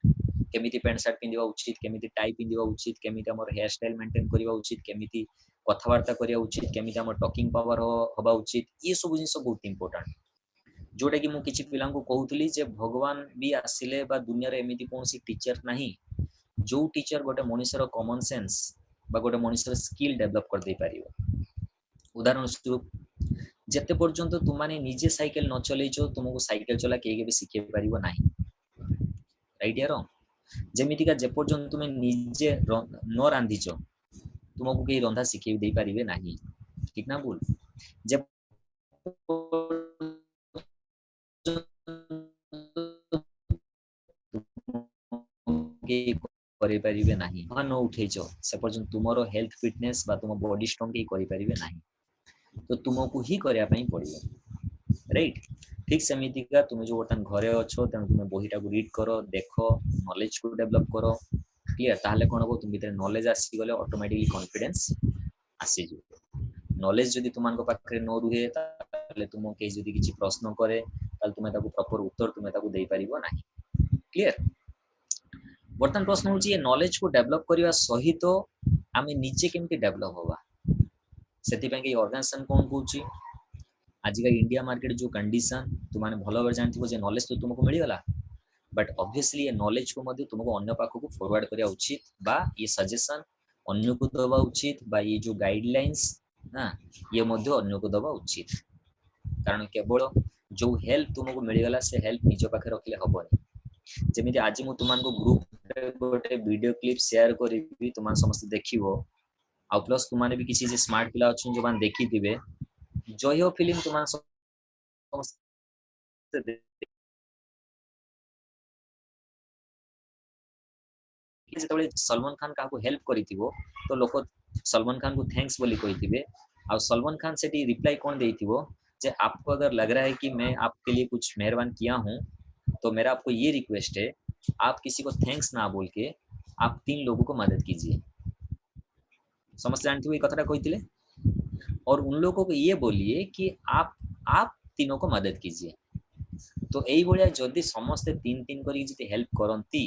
केमिति पैंट शर्ट पिंधा उचित केमिति टाई पिंधा उचित केमिति हमर हेयर स्टाइल मेंटेन करबा उचित केमिति कथबार्ता करिया उचित केमिति हमर टॉकिंग पावर होबा उचित ये सब जिनिस बहुत इंपोर्टेंट जोटा कि मु किछि पिलां को कहउतली जे भगवान भी आसिले बा दुनिया रे एमिति कोनसी टीचर नाही जो टीचर गोटे मनुष्यर कॉमन सेंस बा गोटे मनुष्यर स्किल डेवलप कर दे पारिबो उदाहरण स्वरूप जेते पर्यंत तुम माने निजे साइकिल न चलैछो तुमको साइकिल चला के भी सिखे पारिबो नाही राइट या रॉन्ग जेमितिका जेपर्यंत तुम निजे न रांधिच तुमको कहीं रंधा शिखे दे पारिबे नाही ठीक ना भूल जे करि पारिबे नाही न उठेइचो से पर्यंत तुमरो हेल्थ फिटनेस बा तुम बॉडी स्ट्रांग के करि पारिबे नाही तो तुमको ही करिया पई पड़िबो राइट ठीक सेमितिका तुम जो बर्तमान घरे अच्छो तेणु तुम बहीटा को रीड करो देख नॉलेज को डेवलप करो क्लियर ताहले कोन हो तुम भीतर नॉलेज आसी गले ऑटोमेटिकली कॉन्फिडेंस आसी जो नॉलेज जदी तुमनको पाखरे न रुहे ताले तुम के जदी किछि प्रश्न करे ताले तुमे ताको प्रॉपर उत्तर तुमे ताको देई परिबो नाही क्लियर बर्तमान प्रश्न होची ये नॉलेज को डेवलप करिवा सहित आमे निजे केमति डेवलप होबा सेति पे के ऑर्गेनाइजेशन कोन कहूची आजिका इंडिया मार्केट जो कंडीशन तुमने भल भाव जानथिबो जे नॉलेज तो तुमको मिल गला बट ऑब्वियसली ये नॉलेज को मध्य तुमको अन्य पाख को फॉरवर्ड करिया उचित बा ये सजेशन अन्य को दबा उचित बा ये जो गाइडलाइंस ना ये मध्य अन्य को दबा उचित कारण केवल जो हेल्प तुमको मिल गला से हेल्प निज पाखे रखले हबनी जेमिति आज मु तुमको ग्रुप रे गोटे वीडियो क्लिप शेयर करिवि तुम समस्त देखिवो आ प्लस तुमने भी किसी जे स्मार्ट पिला अछि जो मान देखिथिबे जय हो फिल्म तुम सलमान खान का हेल्प करिथिबो तो लोक सलमान खान को थैंक्स बोली कहिथिबे आ सलमान खान से रिप्लाई कौन देथिबो जे आपको अगर लग रहा है कि मैं आपके लिए कुछ मेहरबान किया हूं तो मेरा आपको ये रिक्वेस्ट है आप किसी को थैंक्स ना बोल के आप 3 लोगों को मदद कीजिए समझ जानते हो ये कथाटा कहिथिले और उन लोगों को ये बोलिए कि आप तीनों को मदद कीजिए तो यही भाया जदि समस्ते 3 करी हेल्प करती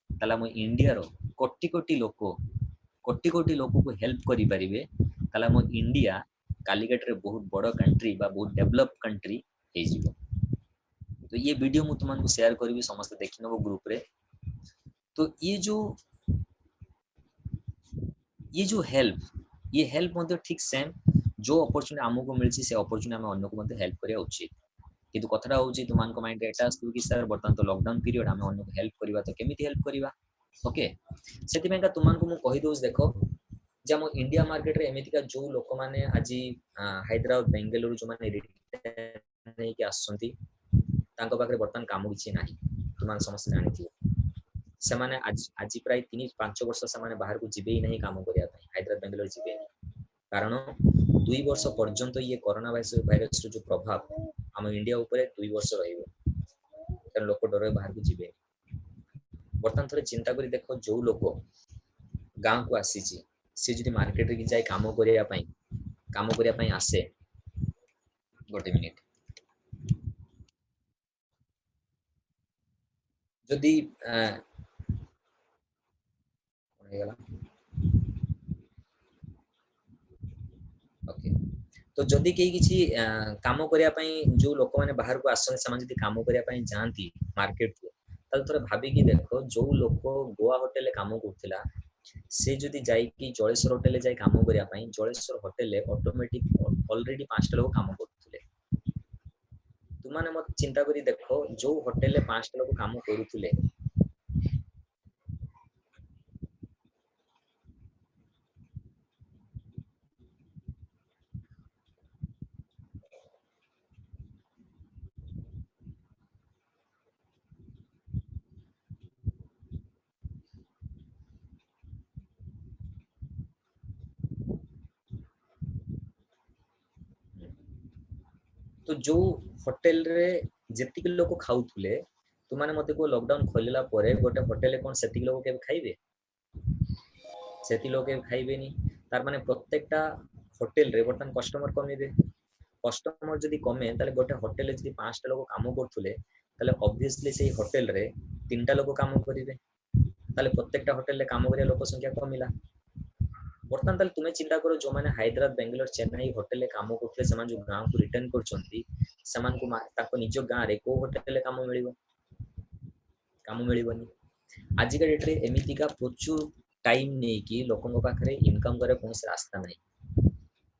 ताला मो इंडिया रो कोटी कोटी लोक को हेल्प करि परिबे ताला मो इंडिया कालीगेट रे बहुत बड़ कंट्री बा बहुत डेवलप कंट्री हे जिवो तो ये वीडियो मु तुमको शेयर करी समस्त देखि नबो ग्रुप रे तो ये जो हेल्प मध्य ठीक सेम जो अपॉर्चुनिटी आमको मिलछि से अपॉर्चुनिटी हम अन्य को मध्य हेल्प करिया उचित किंतु कथरा होछि तुमको माइंड एटा आस्तु कि सर बर्तमान तो लॉकडाउन पीरियड हम अन्य को हेल्प करबा तो केमिति हेल्प करबा ओके सेति में का तुमको मु कहि दोस देखो जे हम इंडिया मार्केट रे एमितिका जो लोक माने आजि हैदराबाद बेंगलुरु जो माने रिटर्न नै कि आसंती तांको पाखरे बर्तमान काम किछि नाही तुम समस्त जानिथियो से माने आज प्राय 3-5 वर्ष से माने बाहर को जिबे ही नहीं काम करिया हैदराबाद बेंगलुरु जिबे कारण 2 वर्ष पर्यंत ये कोरोना भाइरस जो प्रभाव हम इंडिया ऊपर 2 वर्ष रहिबो कारण लोक डर बाहर को जिबे बर्तमान थोड़े चिंता करी देखो जो लोक गांव को आसी सी जदि मार्केट रे जाय काम करिया पई आसे गोटे मिनिट जदि ओके तो जदि कई किसी काम करिया पई जो लोक माने बाहर को आसन समान जदि काम करिया पई जानती मार्केट को तल थोड़े भाबी कि देखो जो लोक गोवा होटल काम करथिला से जदि जाई कि जलेश्वर होटल जाई काम करिया पई जलेश्वर होटल ऑटोमेटिक ऑलरेडी 5टा लोग काम करथिले तुमने मत चिंता करी देखो जो होटल रे 5 लोग काम करूथुले तो जो होटल रे जेतिक लोग खाउथुले तुमने मते को लॉकडाउन खोलिला परे गोटे होटल कोन सेतिक लोग के खाइबे सेति लोग के खाइबेनी तार माने प्रत्येकटा होटल रे बर्तन कस्टमर कमिबे कस्टमर जदि कमे ताले गोटे होटल रे जदि 5टा लोग काम करथुले ताले ऑब्वियसली सेही होटल रे 3टा लोग काम करिवे ताले प्रत्येकटा होटल रे काम करिया लोक संख्या कमिला बर्तमान ताले तुमे चिंता करो जो माने हैदराबाद बेंगलोर चेन्नई होटल रे काम करथुले समान जो गांव को रिटर्न करचंती समान को ताको निजो गां रे को होटल रे काम मिलिबनी आज का डेट रे एमिति का प्रचुर टाइम नहीं कि लोकों पाखरे इनकम करे कौन रास्ता नहीं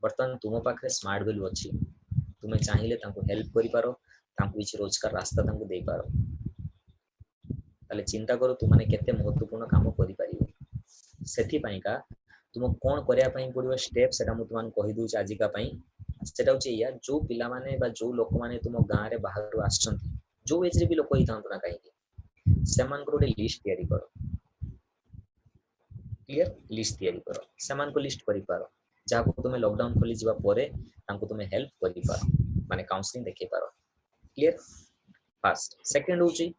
बर्तमान तुम पाखरे स्मार्ट वैल्यू अच्छी तुम्हें चाहिए हेल्प करि पारो किसी रोजगार रास्ता दे पारो ताले चिंता करो तुमने केते महत्वपूर्ण काम करि पारिबो सेथि पई का तुम कोन करिया पई पड़िबो स्टेप सेटा मु तुमन कहि दउ आज का पई सेटा होची या जो पिला माने बा जो लोक माने तुम गां रे बाहर आछंती जो एज रे भी लोक हितांत ना काई सेमान को लिस्ट तैयारी करो क्लियर लिस्ट तैयारी करो सेमान को लिस्ट करि पारो जहाँ को तुम्हें लॉकडाउन खोली जीवा परे तांको तुम्हें हेल्प करि पारो माने काउंसलिंग देखि पारो क्लियर फर्स्ट सेकंड होची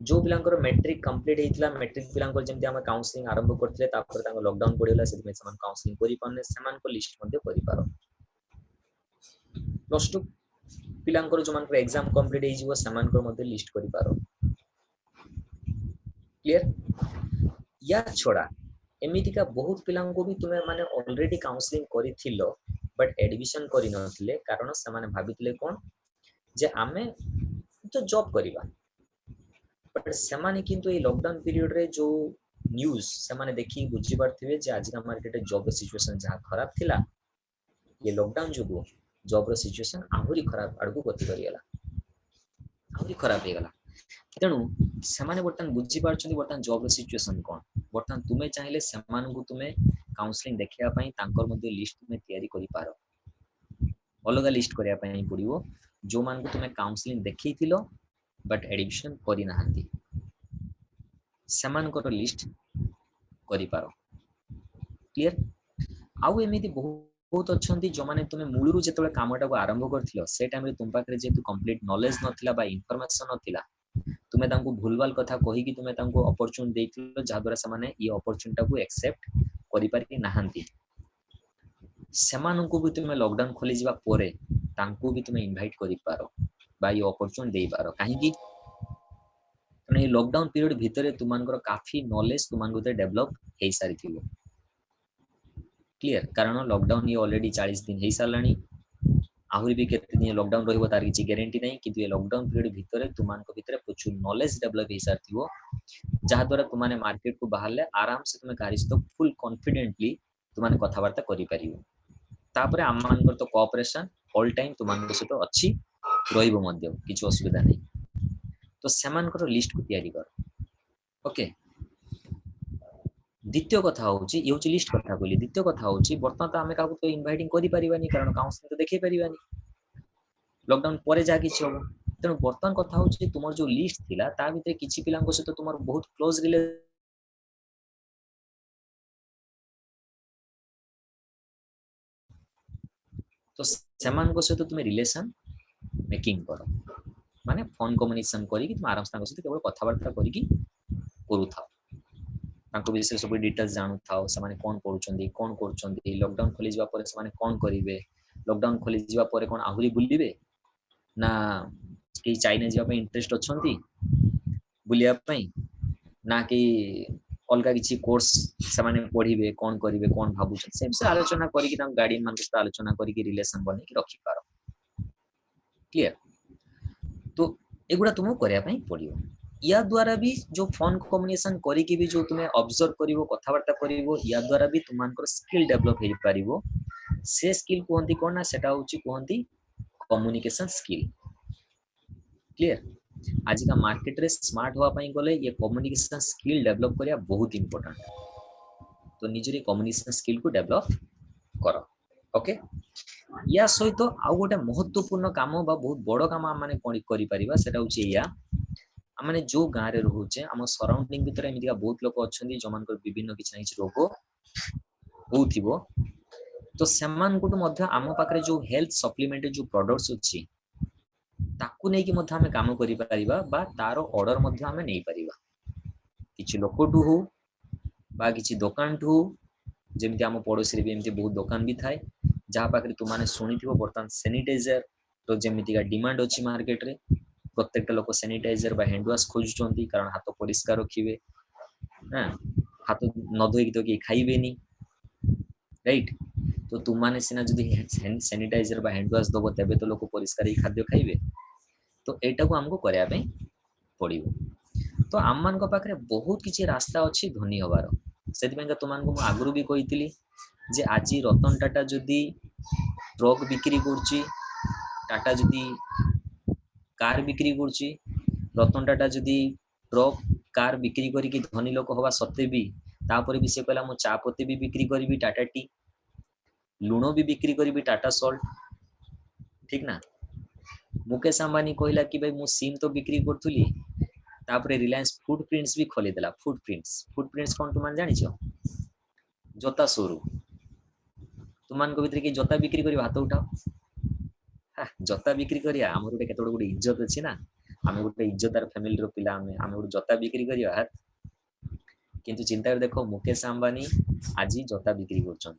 जो पिलांकर मैट्रिक कंप्लीट हेतिला मैट्रिक पिलांकर जेमति हम काउंसलिंग आरंभ करथिले तापर तांको लॉकडाउन पडिला सेति में समान काउंसलिंग करि पारने समान को लिस्ट मध्ये करि पारो प्लस 2 पिलांकर जो मानकर एग्जाम कंप्लीट हे जीवो समान को मध्ये लिस्ट करि पारो क्लियर या छोड़ा एमिति का बहुत पिलांग को भी तुम्हें माने ऑलरेडी काउंसलिंग करिथिलो बट एडमिशन करि नथिले कारण से माने भाबितले कोन जे आमे तो जॉब करिबा बट से माने किंतु ए लॉकडाउन पीरियड रे जो न्यूज़ से माने देखि बुझी पारथिबे जे आज का मार्केट जॉब सिचुएशन जहां खराब थिला ये लॉकडाउन जुगु जॉब रो सिचुएशन आहुरी खराब आडगु गति करियला आहुरी खराब हे गला तेणु सेमाने बर्तन बुझी पारछन्ती बर्तन जॉब सिचुएशन कोन बर्तन तुमे चाहिले सेमान को तुमे काउंसलिंग देखिया पई तांकर मध्ये लिस्ट तुमे तयारी करि पारो अलगा लिस्ट करिया पई पड़िबो जो मान को तुमे काउंसलिंग देखिथिलो बट एडमिशन करि नाहंती सेमान को लिस्ट करि पारो क्लियर आउ एमिति बहुत अच्छंती जो माने तुमे मूलरू जेतले कामटा को आरंभ करथिलो से टाइम रे तुम पाखरे जेतु कंप्लीट नॉलेज नथिला बा इंफॉर्मेशन नथिला तुमे तांको भूलवाल कथा कहि कि तुमे तांको अपॉर्चुनिटी देथिलो जा द्वारा से माने ये अपॉर्चुनिटी को एक्सेप्ट करि पारि नाहंती सेमान को भी तुमे लॉकडाउन खोली जीवा परे तांको भी तुमे इनवाइट करि पारो बा ये अपॉर्चुनिटी दे पारो काहे कि ने लॉकडाउन पीरियड भितरे तुमानकर काफी नॉलेज तुमान को डेवलप हे सारी थिबो क्लियर कारण लॉकडाउन ये ऑलरेडी 40 दिन हे सालानी आहुरी भी केते दिन लॉकडाउन रहिबो तार किछि गारंटी नै किंतु ये लॉकडाउन पीरियड भितरे तुमान को भितरे प्रचुर नॉलेज डेवलप हे सारी थिबो जहा द्वारा तुमाने मार्केट को बाहरले आराम से तुमे कारिस तो फुल कॉन्फिडेंटली तुमाने कथा वार्ता करि परिबो तापरे आमानकर तो कोऑपरेशन ऑल टाइम तुमान को सहित अच्छी रहिबो मध्य किछि असुविधा नै तो सेमानकर लिस्ट को तैयारी कर ओके द्वितीय कथा होची ये होची लिस्ट कथा बोली द्वितीय कथा होची बर्तमान तो हमें काको तो इनवाइटिंग करि परिबानी कारण काउंसलिंग तो देखै परिबानी लॉकडाउन परे जा किछि होबो तेनु बर्तमान कथा होची तुमर जो लिस्ट थिला ता भितरे किछि पिलांको सहित तुमर बहुत क्लोज रिले तो सेमानको सहित तुमे रिलेशन मेकिंग करो माने फोन कम्युनिकेशन करी कि तुम आराम से सहित केवल कथा वार्ता करी कि करू थाओ तांको विषय सब डिटेल्स जानू थाओ से माने कोन पढुचंदी कोन करचंदी लॉकडाउन खोली जिवा परे से माने कोन करिवे लॉकडाउन खोली जिवा परे कोन आहुरी बुलिबे ना कि चाइना जिवा पे इंटरेस्ट अछंती बुलिया पई ना कि अलगा किछि कोर्स से माने पढिबे कोन करिवे कोन भाबुछन से विषय आलोचना करी कि तां गार्डियन मान के आलोचना करी कि रिलेशन बने कि रखि पारो क्लियर तो एगुडा तुमको करिया पई पड़ियो या द्वारा भी जो फोन कम्युनिकेशन करी कि भी जो तुम्हें ऑब्जर्व करिवो कथा वार्ता करिवो या द्वारा भी तुमानकर स्किल डेवलप हे पारिवो से स्किल कोहंती कोन ना सेटा होची कोहंती कम्युनिकेशन स्किल क्लियर आज का मार्केट रे स्मार्ट हुआ पाई गले ये कम्युनिकेशन स्किल डेवलप करिया बहुत इंपोर्टेंट तो निजरे कम्युनिकेशन स्किल को डेवलप करो ओके या सहित आउ गोटे महत्वपूर्ण काम बा बहुत बड़ काम आम माने करि परिबा सेटा होची या आम जो गाँव में रोचे आम सराउंडिंग भितर एमती बहुत लोग अच्छा जो मान विभिन्न किसी ना किसी रोग हो तो सेमानकु आम पाखे जो हेल्थ सप्लीमेंट जो प्रोडक्ट्स अच्छी ताकू नहीं कि आम काम करिपरिबा तार ऑर्डर आम नहीं परिबा किछि लोकटू हो बा किछि दुकान टू जेमती आम पड़ोसी भी एमती बहुत दुकान भी थाए जहाँ पाखे तुमने शुणिथिबो बर्तमान सैनिटाइजर तो जेमितिका डिमांड अच्छी मार्केट रे प्रत्येक लोक सैनिटाइजर बा हैंड वॉश खोजुचंती कारण हाथ परिष्कार रखिबे हां हाथ न धोई तो कि खाइबेनी राइट तो तुमने सिना जदि सैनिटाइजर बा हैंड वॉश दबो तबे तो लोक परिष्कार ही खाद्य खाइबे तो एटा को हमको करया पे पड़िबो तो आम मान पाखे बहुत किसी रास्ता अच्छी धनी हबार से तुमको आगु भी कही जे आज रतन टाटा जदि ट्रक बिक्री करुच्ची टाटा जदि कार बिक्री करुच्ची रतन टाटा जदि ट्रक कार बिक्री करके धनी लोक हवा सत्ते भी तापर भी से कहला मु चापत्ती भी बिक्री करी टाटा टी लुण भी बिक्री करी टाटा सॉल्ट ठीक ना मुकेश अंबानी कहला कि भाई मु सिम तो बिक्री करूली तापरे रिलायंस फुटप्रिंट्स भी खोलीदेला फुटप्रिंट्स कौन तुम जानी जोता शोरूम तुम भितर कि जोता बिक्री कर हाथ उठाओ जोता बिक्री करिया आम गोटे केते गोटे इज्जत अच्छी ना आम गोटे इज्जतार फैमिली रो पिला आम गोटे जोता बिक्री करिया हाथ किंतु चिंता कर देखो मुकेश अंबानी आज जोता बिक्री कर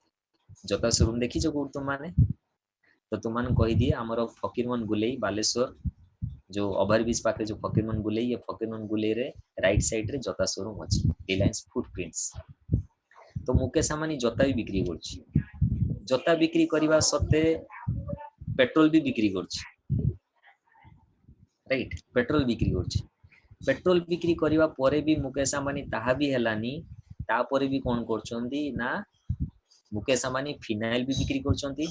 जोता शोरूम देखी तुम माने तो तुमने कही दिए आमर फकीरमोहन गुलेई बालेश्वर जो ओवरब्रिज पाखे जो फकीरमोहन गुलेई ये फकीरमोहन गुलेई रे राइट साइड रे जोता शोरूम अच्छी रिलायंस फुटप्रिंट्स तो मुकेश अंबानी जोता भी बिक्री कर जोता बिक्री करने सत्ते पेट्रोल भी बिक्री कर राइट पेट्रोल बिक्री कर पेट्रोल बिक्री करने पर भी मुकेश अंबानी ताहा भी हेलानी तापर भी कौन कर मुकेश अंबानी फिनाइल भी बिक्री कर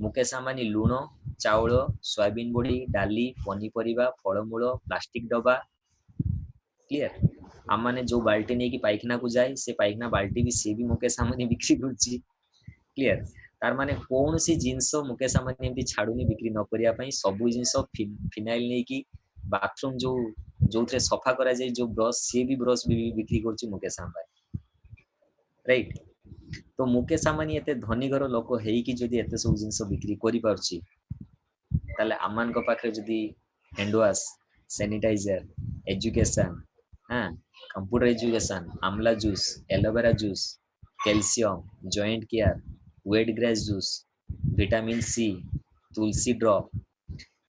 मुकेश अंबानी लुण चाउल सोयाबीन बड़ी डाली पनीपरिया फलमूल प्लास्टिक डब्बा क्लियर आम मैंने जो बाल्टी नहीं कि पाइखाना को जाए से पाइखाना बाल्टी भी सी भी मुकेश अंबानी बिक्री कर क्लियर तार माने कौन सी जिनस मुकेश अंबानी एमती छाड़ुनी बिक्री न करिया पई सबु जिनस फिनाइल नहीं कि बाथरूम जो जो थे सफा करा जाए जो ब्रश सी भी ब्रश भी बिक्री करछि मुकेश अंबानी राइट तो मुकेश अंबानी एते धनी घर लोक हेई जदि एते सब जिनस बिक्री करि पारछि ताले आमान को पाखे जदि हैंड वॉश सैनिटाइजर एजुकेशन हां computer education amla juice aloe vera juice calcium joint care weight grace juice vitamin C tulsi drop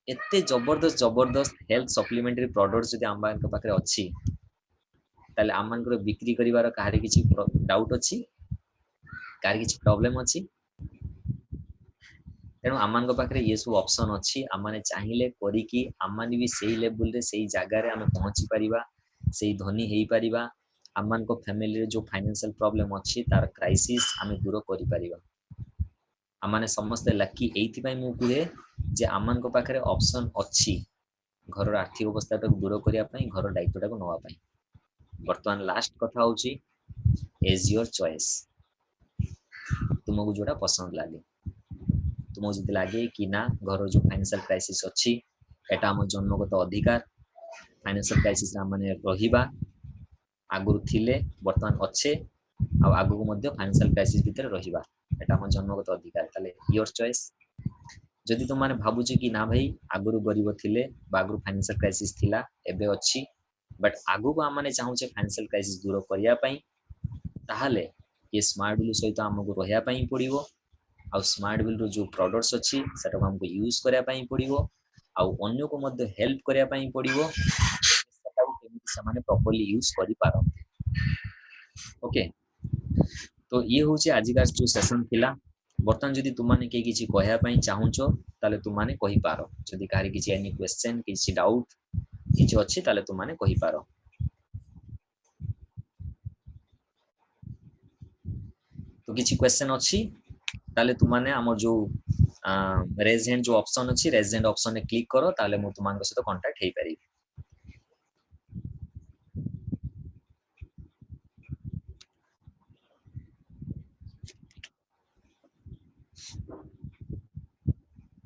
एते जबरदस्त हेल्थ सप्लीमेंटरी प्रोडक्ट्स जदि आम मान पाखे अच्छी ताले आम मान बिक्री करिवार काहारे किछि डाउट अच्छी कार किछि प्रॉब्लम अच्छी तेणु आम पाखे ये सब ऑप्शन अच्छी आम मैंने चाहिए करिकी आम मैंने भी सही लेवल रे सही जगार आम पहुंची पारिबा सही धनी हो पारिबा आम मान फैमिली रे जो फाइनेंशियल प्रॉब्लम अच्छी तार क्राइसिस आम दूर करि पारिबा आम मैंने समस्ते लाकी एइथि मु कहे जे आम मान पाखे ऑप्शन अच्छी घर आर्थिक अवस्था दूर करने घर दायित्व टाक नापी बर्तमान लास्ट कथा हूँ एज योर चॉइस तुमको जोटा पसंद लगे तुमको जब लगे कि ना घर जो फाइनेंशियल क्राइसिस अच्छी एटा आम जन्मगत अधिकार फाइनेंशियल क्राइसिस माने रहिबा आगुरु थिले बर्तमान अच्छे आगु फाइनेंशियल क्राइसिस भितर रहिबा एटा आम जन्मगत अधिकार ताले योर चॉइस जदि तुम माने भाबुछ कि ना भाई आगुरु गरीब थिले आगुरु फाइनेंशियल क्राइसिस थिला एबे अच्छी बट आगु को आम माने चाहूचे फाइनेंशियल क्राइसिस दूर करिया पई ताहाले ये स्मार्ट बिल सहित आमको रहिया पई पड़िबो आ स्मार्ट बिल रो जो प्रोडक्ट्स अच्छी सेटा हमको यूज करिया पई पड़िबो आ अन्य को मध्य हेल्प करिया पई पड़िबो सेटा को केमिति समाने प्रॉपर्ली यूज करि पारो ओके तो ये होचे आजिका जो सेशन थिला बर्तमान जदि तुमने के किछि कहया पई चाहुचो ताले तुमने कहि पारो जदि कारी किछि एनी क्वेश्चन किछि डाउट किछि अछि ताले तुमने कहि पारो तो किछि क्वेश्चन अछि ताले तुमने हमर जो रेज हैंड जो ऑप्शन अछि रेज हैंड ऑप्शन ने क्लिक करो ताले मु तुमानक सहित कांटेक्ट हेई पारि।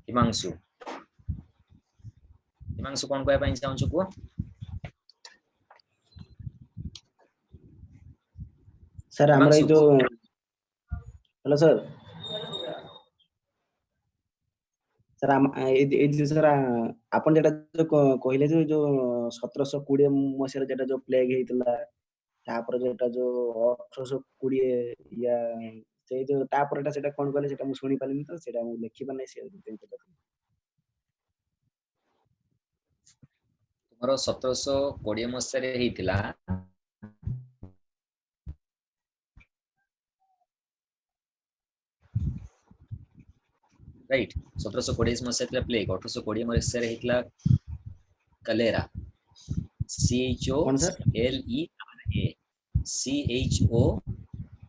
हिमांशु हिमांशु कोन कहै ପାଇଁ चाहू को सर हमरा हिमांशु जो हेलो सर सर ए सर आपण जेटा जो कहले जो 1720 मसिया जेटा जो प्लेग हेतला तापर जेटा जो 1820 या से जो तापरटा सेटा कोन कहले सेटा मु सुनि पालिनी तो सेटा मु लिखि पानै से तुमरो 1720 मसिया रे हेतिला राइट 1720 मसिया रे प्लेग 1820 मसिया रे हेतिला कलेरा कौन सर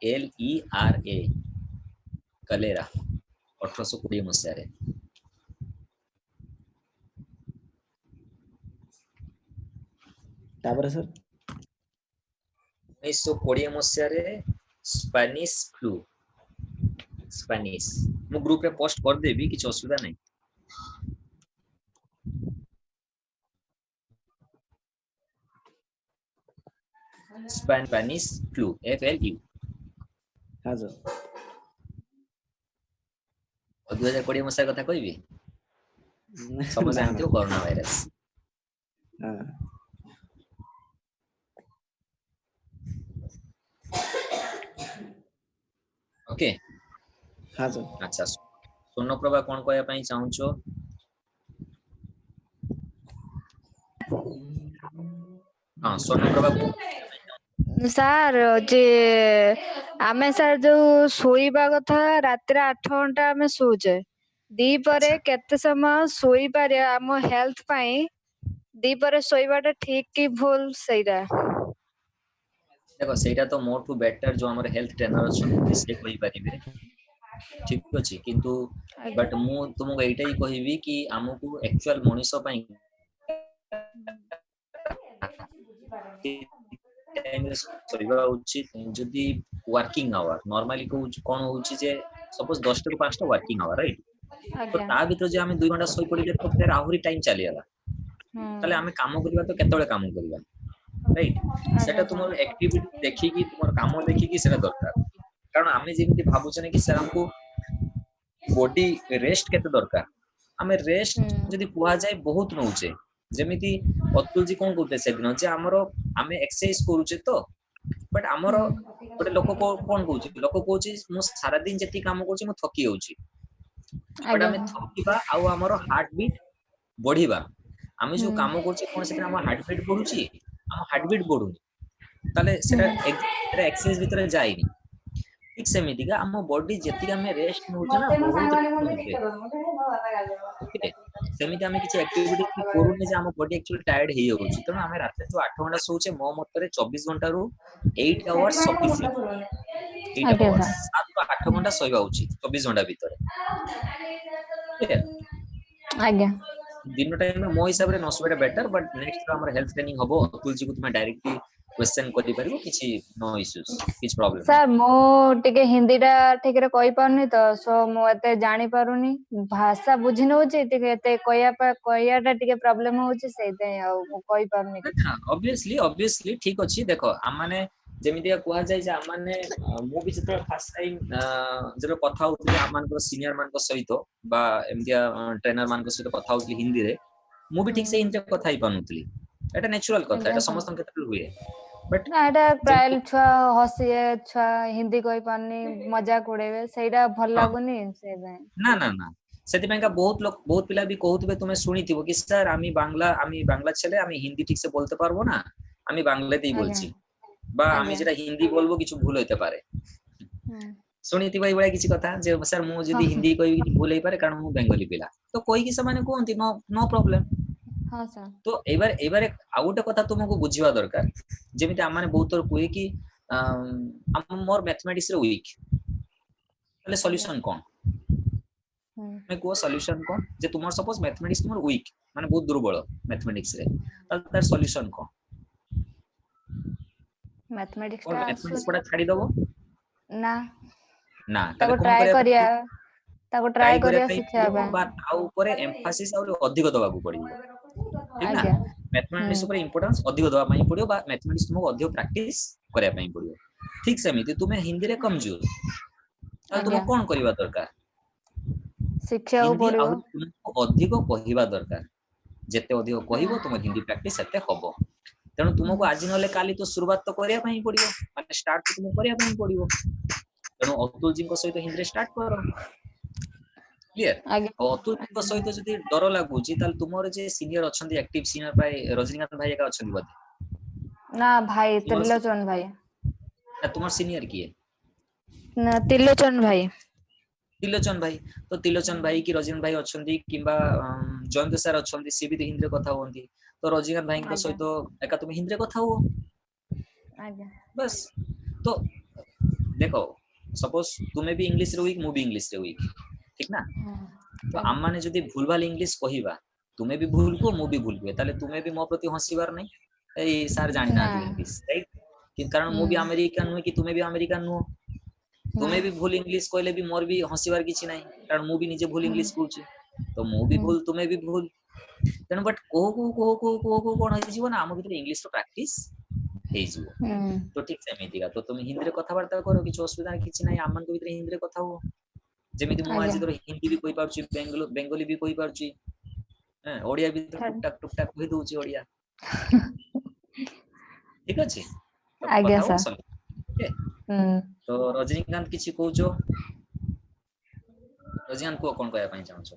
CHOLERA कलेरा 1820 मसिया रे तापर सर 1920 मसिया रे स्पेनिश फ्लू स्पेनिश मु ग्रुप रे पोस्ट कर देबी किछ असुविधा नहीं। स्पेनिश फ्लू FLU हां सर 2020 मसिया कथा कहबी सब ना जानथियो कोरोना वायरस हां ओके हां सर अच्छा सोनो प्रभा कोन कहया ପାଇଁ चाहूछो हां सोनो प्रभा को ସାର୍ ଯେ ଆମେ ସାର୍ ଯୋଉ ଶୋଇବା କଥା ରାତିରେ 8 ଘଣ୍ଟା ଆମେ ଶୋଉଛେ ଦିପରେ କେତେ ସମୟ ଶୋଇପାରିବା ଆମ ହେଲ୍ଥ ପାଇଁ ଦିପରେ ଶୋଇବାଟା ଠିକ କି ଭୁଲ ସେଇଟା देखो सेटा तो मोर टू बेटर जो हमर हेल्थ ट्रेनर अछन से कहि परिबे ठीक अछि किंतु बट मु तुमको एटा ही कहिबी कि हमकु एक्चुअल मनुष्य पई शरीर उचित जदि वर्किंग आवर नॉर्मली को कोन होउची जे सपोज 10 टू 5 टा वर्किंग आवर राइट तो ता भीतर जे हमें 2 घंटा सोई पड़िले तो फिर आहुरी टाइम चली आला तले हमें काम करबा तो केतबे काम करबा राइट सेटा तुमर एक्टिविटी देखि कि तुमर काम देखि कि सेटा दरकार कारण हमें जेमिति भाबुछ ने कि सर हमको बॉडी रेस्ट केते दरकार हमें रेस्ट जदि कुआ जाय बहुत नउचे जेमिति अतुल जी कोन कहते से दिन जे हमरो हमें एक्सरसाइज करूचे तो बट हमरो गोटे लोक को कोन कहउची लोक कहउची मु सारा दिन जति काम करउची मु थकी होउची बट हमें थकीबा आ हमरो हार्ट बीट बढ़ीबा हमें जो काम करउची कोन से हम हार्ट बीट बढ़ुची हम हार्ट बीट बढ़ुनी ताले सेटा एक्सरसाइज भीतर जाईनी ठीक सेमिति का हम बॉडी जति हमें रेस्ट नउचे ना बहुत नउचे ओके सेमिति हमें किछ एक्टिविटी करूनी जे हम बॉडी एक्चुअली टायर्ड हे होउची त हमें रात जो 8 घंटा सोचे मो मतरे 24 घंटा रु 8 आवर्स सफिशिएंट 8 आवर्स 7 टू 8 घंटा सोइबा उचित 24 घंटा भीतर आज्ञा दिन टाइम में मो हिसाब रे नसबेटा बेटर बट नेक्स्ट हमर हेल्थ ट्रेनिंग हबो अतुल जी को तुम डायरेक्टली क्वेश्चन करि परबो किछि नो इश्यूज किछ प्रॉब्लम सर मो टिके हिंदी टा ठीक रे कहि पारुनी तो सो मो एते जानि पारुनी भाषा बुझि नउची टिके एते कहियाटा टिके प्रॉब्लम होउची सेते आ मो कहि पारुनी ऑब्वियसली ठीक अछि देखो हम माने जेमिति कुआ जाय जे हम माने मु भी जतो फर्स्ट टाइम जरो कथा होतले हम मान को सीनियर मान को सहित बा एमितिया ट्रेनर मान को सहित कथा होतली हिंदी रे मु भी ठीक से हिंदी कथा ही पानुतली एटा नेचुरल कथा एटा समस्त क्षेत्र हुए बट ना एटा प्राय छुआ हसिए छुआ हिंदी कहि पानी मजाक उड़ेबे सेटा भल लागुनी सेबे ना ना ना सेति का बहुत लोग बहुत पिला भी कहउतबे तुमे सुनिथिबो कि सर आमी बांग्ला छले आमी हिंदी ठीक से बोलते पारबो ना आमी बांग्लातेই বলছি বা আমি যেটা হিন্দি বলবো কিছু ভুল হইতে পারে শুনিथिबो এই বড় কিছু কথা যে স্যার মু যদি হিন্দি কইবি কিছু ভুল হই পারে কারণ মু বেঙ্গলি পিলা তো কই কি সমানে কোনতি नो प्रॉब्लम हां सर तो एबार आउ गोटे कथा तुमको बुझिबा दरकार जेमिति हम माने बहुत थोर कोइ कि हम मोर मैथमेटिक्स रे वीक तले सॉल्यूशन कोन मैं को सॉल्यूशन को जे तुमर सपोज मैथमेटिक्स तुमर वीक माने बहुत दुर्बल मैथमेटिक्स रे तार सॉल्यूशन को मैथमेटिक्स और टा मैथमेटिक्स पढ़ा छाड़ी दबो ना ना ताको ताले ट्राई करिया ताको ट्राई करिया पे शिक्षा बा बा ता ऊपर एम्फासिस और अधिक दबाकू पड़िबो ठीक ना आज्ञा मैथमेटिक्स ऊपर इंपोर्टेंस अधिक दबा पई पड़ियो बा मैथमेटिक्स तुमको अधिक प्रैक्टिस करया पई पड़ियो ठीक सेमिति तुमे हिंदी रे कमजोर ताले तुम आज्ञा कोन करबा दरकार शिक्षा को हिंदी पड़िबो आ तुमको अधिक कहिबा दरकार जेते अधिक कहइबो तुम हिंदी प्रैक्टिस सेते हबो तेणु तुमको आज नले काली तो शुरुआत तो करिया पई पड़ियो माने स्टार्ट तो तुमको करिया पई पड़ियो तेणु अतुल जी को सहित हिंदी स्टार्ट करो क्लियर आज्ञा अतुल जी को सहित जदी डर लागुची ताल तुमर जे सीनियर अछंती एक्टिव सीनियर पाए रजनीकांत भाई एका अछंती बते ना भाई त्रिलोचन भाई तुमर सीनियर किए ना त्रिलोचन भाई तो त्रिलोचन भाई की रजनीकांत भाई अछंती किबा जयंत सर अछंती सी भी हिंदी कथा होंती तो रजनीकांत भाई को सहित एका तुम हिंदी कथा हो आज्ञा बस तो देखो सपोज तुम्हें भी इंग्लिश रे वीक मु भी इंग्लिश रे वीक ठीक ना तो आम माने जदी भूलभाल इंग्लिश कहिबा तुम्हें भी भूल को मु भी भूल को ताले तुम्हें भी मो प्रति हंसीबार नहीं ए सर जानि ना इंग्लिश राइट कि कारण मु भी अमेरिकन नु कि तुम्हें भी अमेरिकन नु तुम्हें भी भूल इंग्लिश कहले भी मोर भी हंसीबार किछि नहीं कारण मु भी निजे भूल इंग्लिश कहूची तो मु भी भूल तुम्हें भी भूल तेन बट को कोन होई जीवन हम भीतर इंग्लिश रो प्रैक्टिस हे जीवो तो ठीक सेमितिका तो तुम हिंदी रे कथा वार्ता करो कि असुविधा किछि नहीं आमन को भीतर हिंदी रे कथा हो जेमिति मु आज तोर हिंदी भी कहि पारछि बेंगली भी कहि पारछि हैं ओडिया भी टुक टाक कहि दोछि ओडिया ठीक अछि आज्ञा सर तो रजनीकांत किछि कहउछो रजनीकांत को कोन कहया पई चाहछो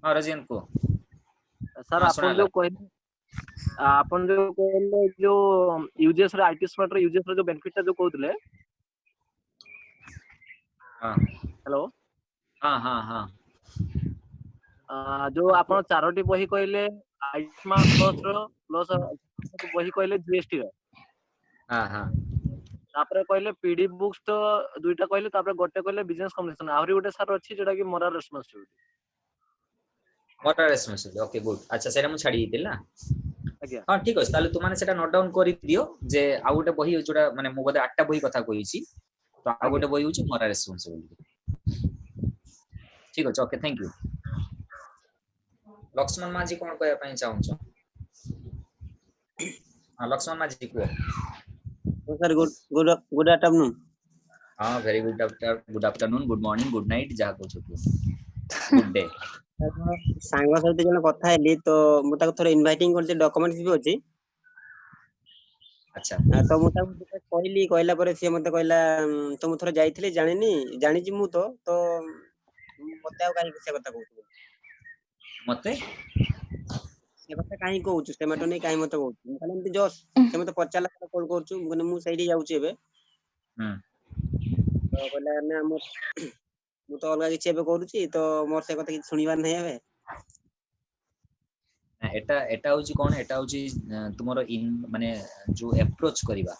हां रजनीकांत को सर हाँ, आपण जो कहले जो यूजेस रे आईटी स्मार्ट रे यूजेस रे जो बेनिफिट जो कहउतले हां हेलो हां जो आपण चारोटी बही कहले आईटी स्मार्ट प्लस बही कहले जीएसटी रे हां तापर कहले पीडी बुक्स तो दुईटा कहले तापर गोटे कहले बिजनेस कम्युनिकेशन आहुरी गोटे सर अछि जेटा कि मोरा रेस्पोंसिबिलिटी ओके गुड अच्छा सेरा मु छाडी दिला आज्ञा हां ठीक अछि ताले तुमाने सेटा नोट डाउन करि दियो जे आ गोटे बही जोडा माने मु बदे 8टा बही कथा कहिछि तो आ गोटे बही होछि मोरा रेस्पोंसिबिलिटी ठीक अछि ओके थैंक यू लक्ष्मण माझी कोन कहया पई चाहू हां लक्ष्मण माझी को सर गुड आफ्टरनून हां very good afternoon good morning good night जा को छु गुड डे सांग सहित जने कथा हेली तो मु ताको थोर इनवाइटिंग करते डॉक्यूमेंट्स भी अछि अच्छा तो मु ताको कहली कहला पर से मते कहला तो मु थोर जाईथिले जानि जी मु तो मते आ काई से कथा कहू मते से कथा काई कहू टमाटो नै काई मते कहू मु कहले जस्ट से मते पचाला कॉल करछु मु सैडी जाउची एबे तो कहला ना मु तो अलगा किछि एबे करूची तो मोर से कथा किछि सुनिबार नै एबे एटा होची कोन एटा होची तुमरो इन माने जो अप्रोच करिबा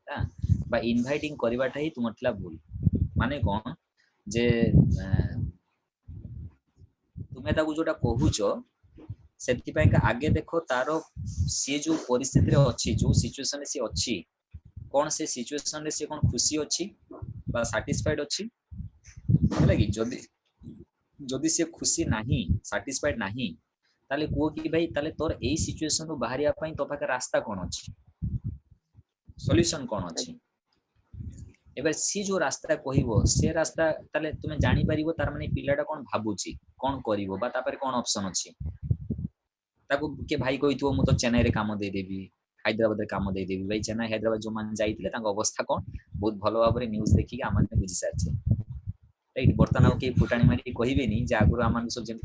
हां बा इनवाइटिंग करिबाटा ही तुमटला भूल माने कोन जे तुमे ताकू जोटा कहूचो सेति पय का आगे देखो तारो से जो परिस्थिति रे अछि जो सिचुएशन रे से अछि कोन से सिचुएशन रे से कोन खुशी अछि बा सैटिस्फाइड अछि लगी जदी से खुशी नाही सैटिस्फाइड नाही ताले को कि भाई ताले तोर एई सिचुएशन रो बाहरिया पई तो पाके रास्ता कोन अछि सॉल्यूशन कोन अछि एबे सी जो रास्ता कहिबो से रास्ता ताले तुमे जानि परिबो तार माने पिलाटा कोन भाबुची कोन करिवो बा तापर कोन ऑप्शन अछि ताको के भाई कहितबो मु तो चेन्नई रे काम दे देबी हैदराबाद रे काम दे देबी भाई चेन्नई हैदराबाद जो मान जाईतिले तांको अवस्था कोन बहुत भलो भाबरे न्यूज़ देखि के आमान बुझि सारछे राइट बर्तन के फुटाणी मारी कहिबेनी जे आगुर आमान सब जेम